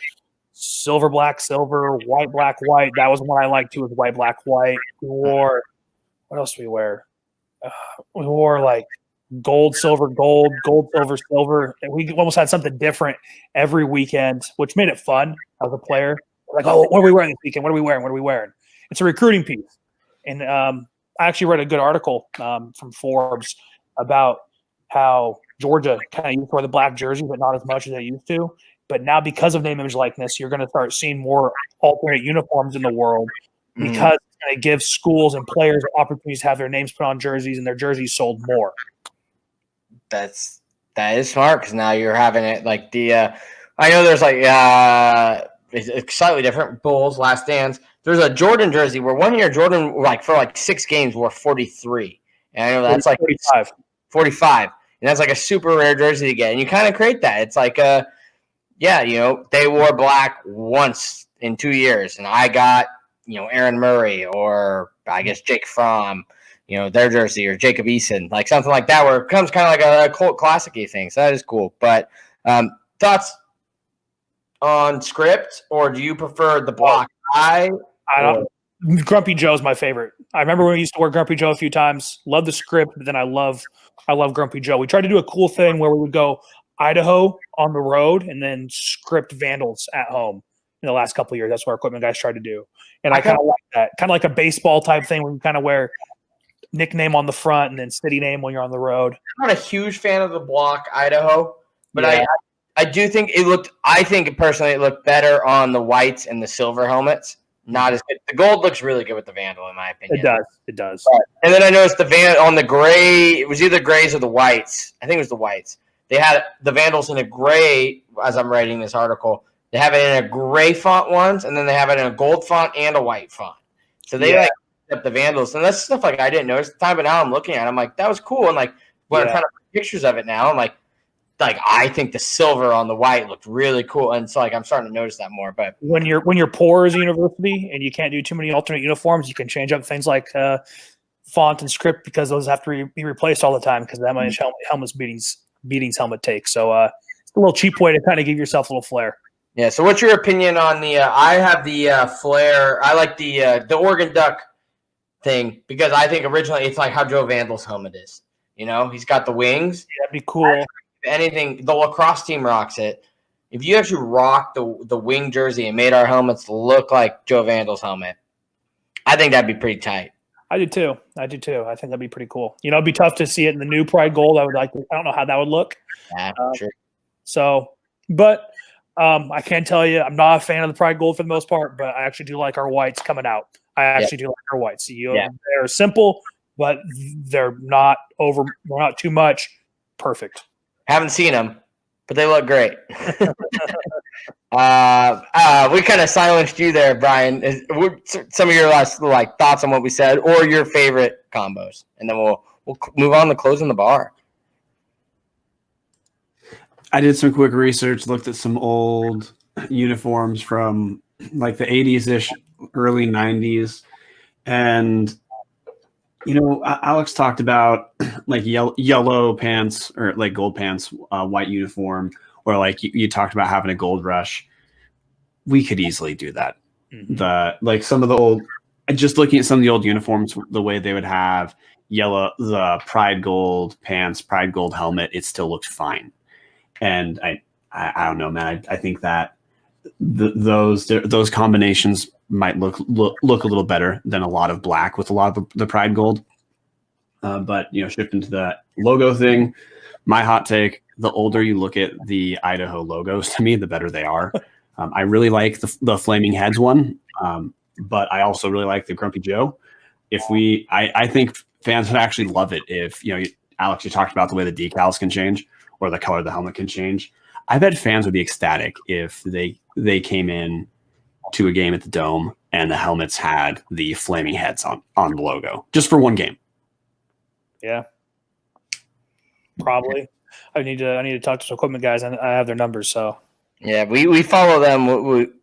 black, silver, white, black, white. That was one I liked too, was white, black, white. What else did we wear? We wore like gold, silver, silver. And we almost had something different every weekend, which made it fun as a player. Like, oh, what are we wearing this weekend? What are we wearing? It's a recruiting piece. And I actually read a good article from Forbes about how Georgia kind of used to wear the black jersey, but not as much as they used to. But now because of name, image, likeness, you're going to start seeing more alternate uniforms in the world because it gives schools and players opportunities to have their names put on jerseys and their jerseys sold more. That is smart because now you're having it like I know there's like it's slightly different. Bulls, Last Dance. There's a Jordan jersey where one year Jordan for 6 games wore 43, and I know that's like 45, and that's like a super rare jersey to get. And you kind of create that. It's like they wore black once in 2 years, and I got Aaron Murray or I guess Jake Fromm, their jersey, or Jacob Eason, like something like that, where it becomes kind of like a cult classic-y thing. So that is cool. But thoughts on script, or do you prefer the block? Grumpy Joe's my favorite. I remember when we used to wear Grumpy Joe a few times. Love the script, but then I love Grumpy Joe. We tried to do a cool thing where we would go Idaho on the road and then script Vandals at home in the last couple of years. That's what our equipment guys tried to do. And I kind of like that. Kind of like a baseball type thing where you kind of wear nickname on the front and then city name when you're on the road. I'm not a huge fan of the block Idaho, but I do think I think personally it looked better on the whites and the silver helmets. Not as good. The gold looks really good with the Vandal, in my opinion. It does. And then I noticed on the gray, it was either grays or the whites. I think it was the whites. They had the Vandals in a gray, as I'm writing this article. They have it in a gray font once, and then they have it in a gold font and a white font. So they up the Vandals. And that's stuff like I didn't notice at the time, but now I'm looking at it, I'm like, that was cool. And like when I'm trying to put pictures of it now, I'm like I think the silver on the white looked really cool, and so I'm starting to notice that more. But when you're poor as a university and you can't do too many alternate uniforms, you can change up things like font and script because those have to be replaced all the time because that much helmets beatings helmet takes. So it's a little cheap way to kind of give yourself a little flair. Yeah. So, what's your opinion on the? I have the flare. I like the Oregon Duck thing because I think originally it's like how Joe Vandal's helmet is. You know, he's got the wings. That'd be cool. If anything, the lacrosse team rocks it. If you actually rock the wing jersey and made our helmets look like Joe Vandal's helmet, I think that'd be pretty tight. I do too. I think that'd be pretty cool. You know, it'd be tough to see it in the new Pride Gold. I don't know how that would look. Yeah, sure. So, but I can tell you, I'm not a fan of the Pride Gold for the most part, but I actually do like our whites coming out. I actually do like our whites. They're simple, but they're not too much. Perfect. Haven't seen them, but they look great. We kind of silenced you there, Brian. Some of your last thoughts on what we said, or your favorite combos, and then we'll move on to closing the bar. I did some quick research, looked at some old uniforms from like the 80s-ish, early 90s. And, you know, Alex talked about like yellow pants or like gold pants, white uniform, or like you talked about having a gold rush. We could easily do that. Mm-hmm. Some of the old, just looking at some of the old uniforms, the way they would have the Pride Gold pants, Pride Gold helmet, it still looked fine. And I don't know, man. I think that those combinations might look a little better than a lot of black with a lot of the Pride Gold. But you know, shifting to the logo thing, my hot take: the older you look at the Idaho logos, to me, the better they are. I really like the Flaming Heads one, but I also really like the Grumpy Joe. I think fans would actually love it if, you know, Alex, you talked about the way the decals can change or the color of the helmet can change. I bet fans would be ecstatic if they came in to a game at the Dome and the helmets had the Flaming Heads on the logo just for one game. Yeah, probably. I need to talk to some equipment guys. I have their numbers, so. Yeah, we follow them.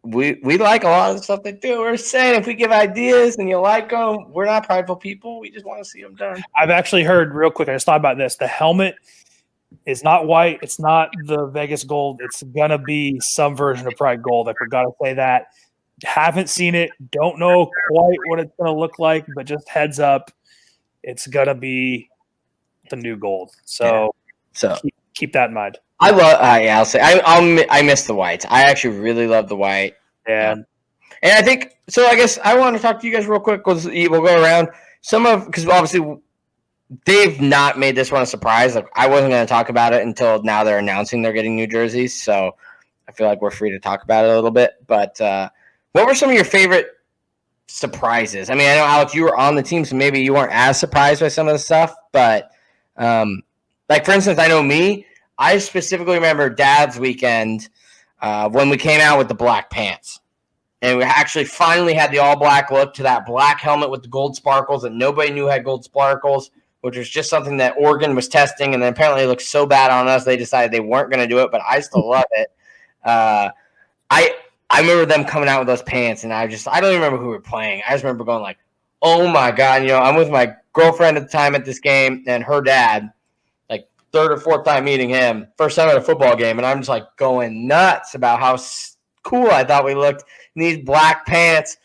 We like a lot of the stuff they do. We're saying if we give ideas and you like them, we're not prideful people. We just want to see them done. I've actually heard, real quick, I just thought about this. The helmet is not white. It's not the Vegas gold. It's going to be some version of Pride Gold. I forgot to say that. Haven't seen it. Don't know quite what it's going to look like, but just heads up, it's going to be the new gold. So keep that in mind. I love. I'll say I miss the whites. I actually really love the white. Yeah, and I think so. I guess I want to talk to you guys real quick. We'll go around because obviously they've not made this one a surprise. Like, I wasn't going to talk about it until now they're announcing they're getting new jerseys. So I feel like we're free to talk about it a little bit. But what were some of your favorite surprises? I mean, I know, Alex, you were on the team, so maybe you weren't as surprised by some of the stuff. But like, for instance, I know me. I specifically remember Dad's weekend when we came out with the black pants. And we actually finally had the all-black look to that black helmet with the gold sparkles that nobody knew had gold sparkles, which was just something that Oregon was testing. And then apparently it looked so bad on us, they decided they weren't going to do it, but I still love it. I remember them coming out with those pants, and I don't even remember who we were playing. I just remember going like, oh, my God. You know, I'm with my girlfriend at the time at this game and her dad. Third or fourth time meeting him, first time at a football game, and I'm just like going nuts about how cool I thought we looked in these black pants.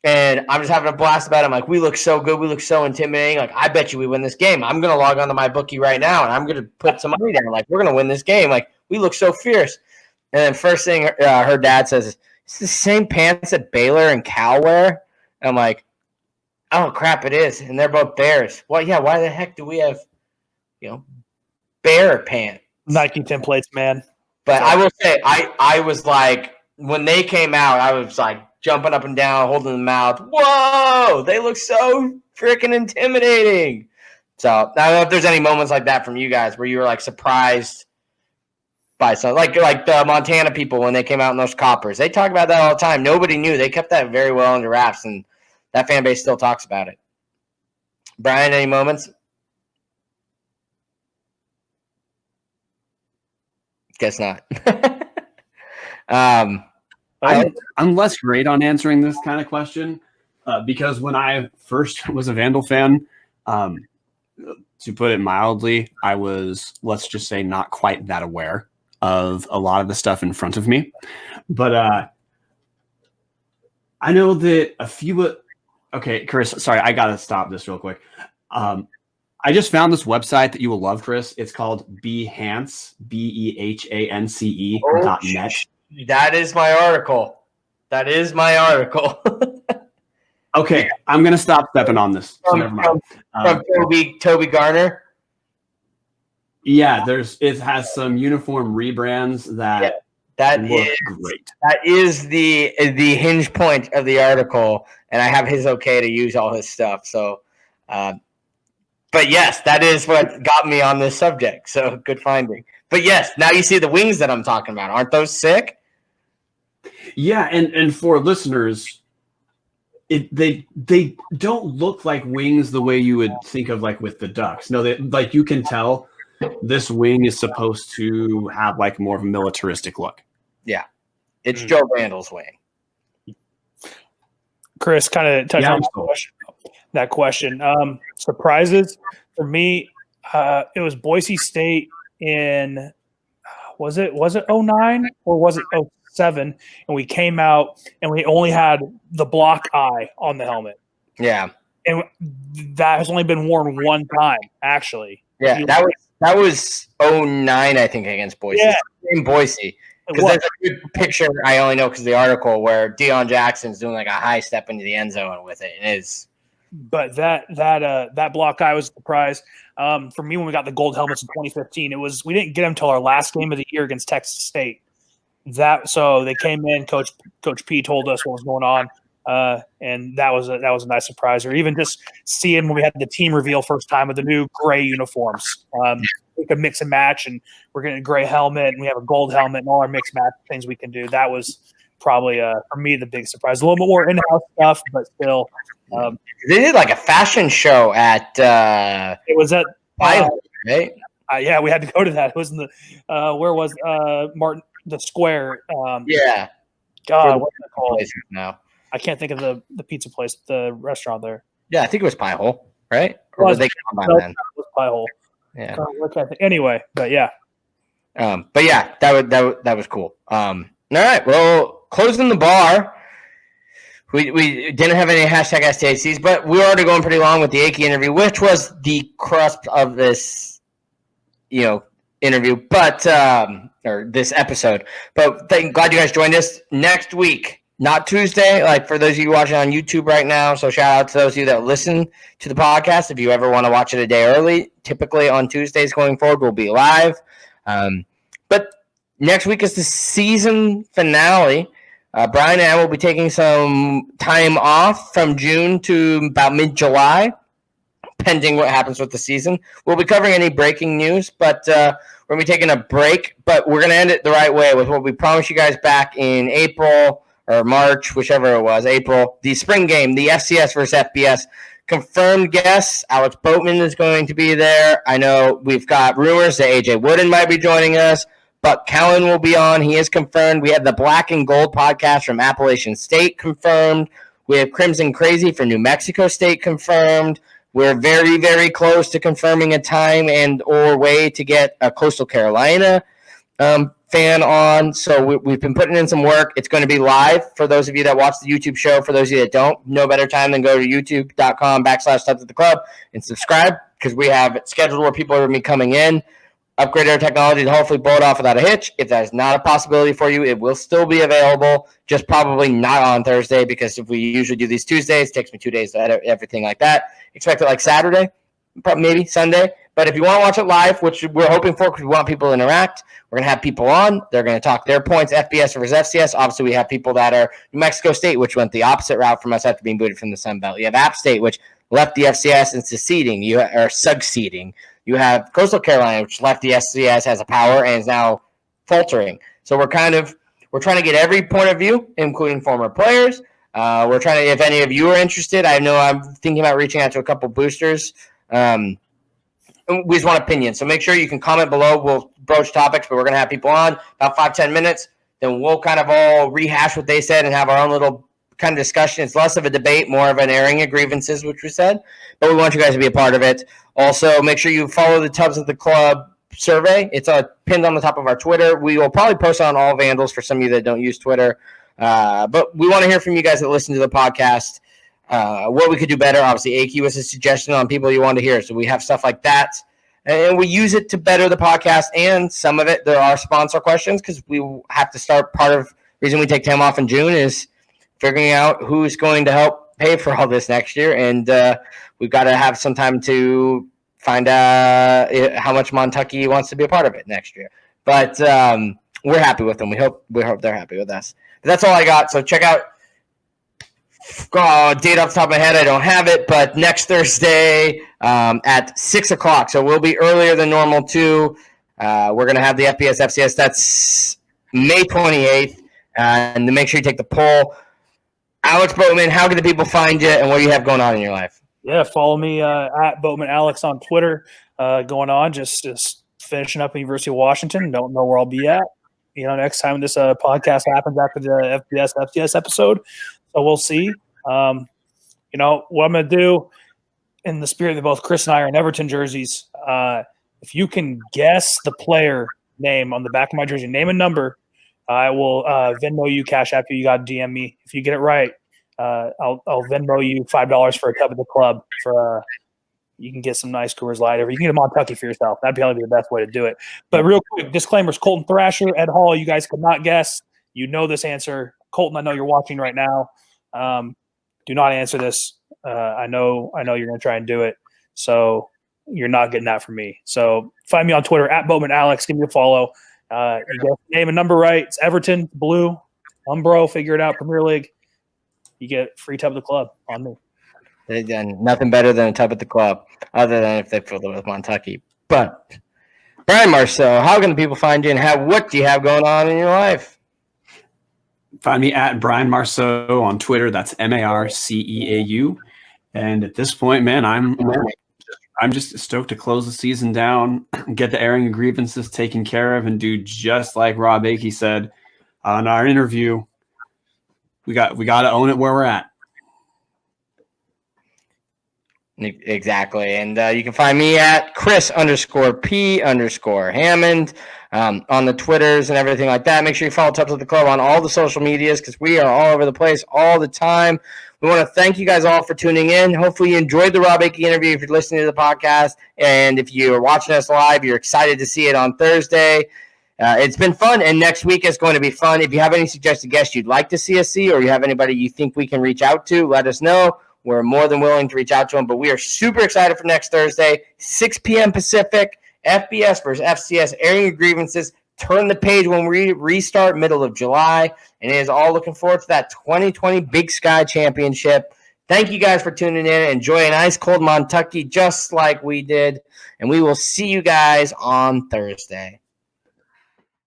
And I'm just having a blast about it. I'm like, we look so good. We look so intimidating. Like, I bet you we win this game. I'm going to log onto my bookie right now, and I'm going to put some money down. Like, we're going to win this game. Like, we look so fierce. And then first thing her dad says, it's the same pants that Baylor and Cal wear. And I'm like, oh, crap, it is. And they're both Bears. Well, yeah, why the heck do we have, Bear pants? Nike templates, man. But I will say, I was like, when they came out, I was like jumping up and down, holding them out. Whoa, they look so freaking intimidating. So I don't know if there's any moments like that from you guys where you were like surprised by something, like the Montana people when they came out in those coppers. They talk about that all the time. Nobody knew. They kept that very well under wraps, and that fan base still talks about it. Brian, any moments? Guess not. I'm less great on answering this kind of question because when I first was a Vandal fan, to put it mildly, I was, let's just say, not quite that aware of a lot of the stuff in front of me. But I know that a few. Okay, Chris. Sorry, I gotta stop this real quick. I just found this website that you will love, Chris. It's called Behance, BEHANCE.net. That is my article. Okay, I'm gonna stop stepping on this. So never mind. From Toby Garner. Yeah, it has some uniform rebrands that look great. That is the hinge point of the article, and I have his okay to use all his stuff. So, but yes, that is what got me on this subject. So good finding. But yes, now you see the wings that I'm talking about. Aren't those sick? Yeah, and for listeners, they don't look like wings the way you would think of like with the ducks. No, like you can tell this wing is supposed to have like more of a militaristic look. Yeah, it's Joe Vandal's wing. Chris kind of touched on that question. Surprises for me, it was Boise State in was it 09 or was it 07? And we came out and we only had the block eye on the helmet. Yeah, and that has only been worn one time actually. Yeah, that was 09, I think, against Boise. Yeah. In Boise. Because there's a good picture, I only know because of the article, where Deion Jackson's doing like a high step into the end zone with it. It is. But that block eye was a surprise. For me, when we got the gold helmets in 2015, we didn't get them until our last game of the year against Texas State. So they came in, Coach P told us what was going on. And that was a nice surprise. Or even just seeing when we had the team reveal first time with the new gray uniforms. We could mix and match, and we're getting a gray helmet, and we have a gold helmet, and all our mix match things we can do. That was probably for me the big surprise. A little bit more in-house stuff, but still. They did like a fashion show at. It was at Idaho, right? Yeah, we had to go to that. It was in the where was Martin the Square? Yeah. God, what's it called now? I can't think of the pizza place, the restaurant there. Yeah, I think it was Pie Hole, right? Or was they gone by then? It was Pie Hole. Yeah. Anyway, but yeah. But yeah, that was cool. All right, well, closing the bar. We didn't have any hashtag STACs, but we were already going pretty long with the Akey interview, which was the crust of this, interview, but or this episode. But glad you guys joined us. Next week. Not Tuesday, like for those of you watching on YouTube right now. So shout out to those of you that listen to the podcast. If you ever want to watch it a day early, typically on Tuesdays going forward, we'll be live. But next week is the season finale. Brian and I will be taking some time off from June to about mid-July, pending what happens with the season. We'll be covering any breaking news, but we're going to be taking a break. But we're going to end it the right way with what we promised you guys back in April or March, whichever it was, April, the spring game, the FCS versus FBS. Confirmed guests, Alex Boatman is going to be there. I know we've got rumors that AJ Wooden might be joining us. Buck Cowan will be on. He is confirmed. We had the Black and Gold podcast from Appalachian State confirmed. We have Crimson Crazy for New Mexico State confirmed. We're very, very close to confirming a time and or way to get a Coastal Carolina fan on. So we've been putting in some work. It's going to be live for those of you that watch the YouTube show. For those of you that don't, no better time than go to youtube.com/Subs@the-Club and subscribe, because we have it scheduled where people are going to be coming in, upgrade our technology to hopefully blow it off without a hitch. If that is not a possibility for you, it will still be available, just probably not on Thursday, because if we usually do these Tuesdays, it takes me 2 days to edit everything like that. Expect it like Saturday, maybe Sunday. But if you want to watch it live, which we're hoping for because we want people to interact, we're going to have people on. They're going to talk their points, FBS versus FCS. Obviously, we have people that are New Mexico State, which went the opposite route from us after being booted from the Sun Belt. You have App State, which left the FCS into seeding, or sub-seeding. You have Coastal Carolina, which left the FCS as a power and is now faltering. So we're trying to get every point of view, including former players. We're trying to, if any of you are interested, I know I'm thinking about reaching out to a couple boosters. We just want opinions. So make sure you can comment below. We'll broach topics, but we're going to have people on about 5-10 minutes. Then we'll kind of all rehash what they said and have our own little kind of discussion. It's less of a debate, more of an airing of grievances, which we said. But we want you guys to be a part of it. Also, make sure you follow the Tubs of the Club survey. It's pinned on the top of our Twitter. We will probably post on all Vandals for some of you that don't use Twitter. But we want to hear from you guys that listen to the podcast. What we could do better. Obviously, Akey was a suggestion on people you want to hear. So we have stuff like that. And we use it to better the podcast. And some of it, there are sponsor questions because we have to start. Part of the reason we take time off in June is figuring out who's going to help pay for all this next year. And we've got to have some time to find out how much Montucky wants to be a part of it next year. But we're happy with them. We hope they're happy with us. But that's all I got. So check out date off the top of my head. I don't have it, but next Thursday at 6 o'clock. So we'll be earlier than normal too. We're going to have the FBS FCS. That's May 28th. And to make sure you take the poll. Alex Boatman, how can the people find you and what do you have going on in your life? Yeah, follow me at Boatman Alex on Twitter. Going on, just finishing up at University of Washington. Don't know where I'll be at. Next time this podcast happens after the FBS FCS episode. So we'll see. What I'm going to do in the spirit that both Chris and I are in Everton jerseys, if you can guess the player name on the back of my jersey, name a number, I will Venmo you, Cash App you. You got to DM me. If you get it right, I'll Venmo you $5 for a tub at the club. You can get some nice Coors Light, or you can get a Montucky for yourself. That'd probably be the best way to do it. But real quick, disclaimers: Colton Thrasher, Ed Hall. You guys could not guess. You know this answer, Colton. I know you're watching right now. Do not answer this. I know you're going to try and do it. So you're not getting that from me. So find me on Twitter at Boatman Alex. Give me a follow. You get name and number right. It's Everton, blue, Umbro. Figure it out. Premier League. You get free tub of the club on me. They've done nothing better than a tub at the club, other than if they filled it with Montucky. But Brian Marceau, how can the people find you, and what do you have going on in your life? Find me at Brian Marceau on Twitter. That's MARCEAU. And at this point, man, I'm just stoked to close the season down, get the airing of grievances taken care of, and do just like Robb Akey said on our interview. We got to own it where we're at. Exactly. And you can find me at Chris_P_Hammond on the Twitters and everything like that. Make sure you follow Tubs of the Club on all the social medias because we are all over the place all the time. We want to thank you guys all for tuning in. Hopefully you enjoyed the Robb Akey interview if you're listening to the podcast. And if you're watching us live, you're excited to see it on Thursday. It's been fun, and next week is going to be fun. If you have any suggested guests you'd like to see us see, or you have anybody you think we can reach out to, let us know. We're more than willing to reach out to them, but we are super excited for next Thursday, 6 p.m. Pacific, FBS versus FCS, airing of grievances. Turn the page when we restart middle of July, and it is all looking forward to that 2020 Big Sky Championship. Thank you guys for tuning in. Enjoy an ice cold Montucky just like we did, and we will see you guys on Thursday.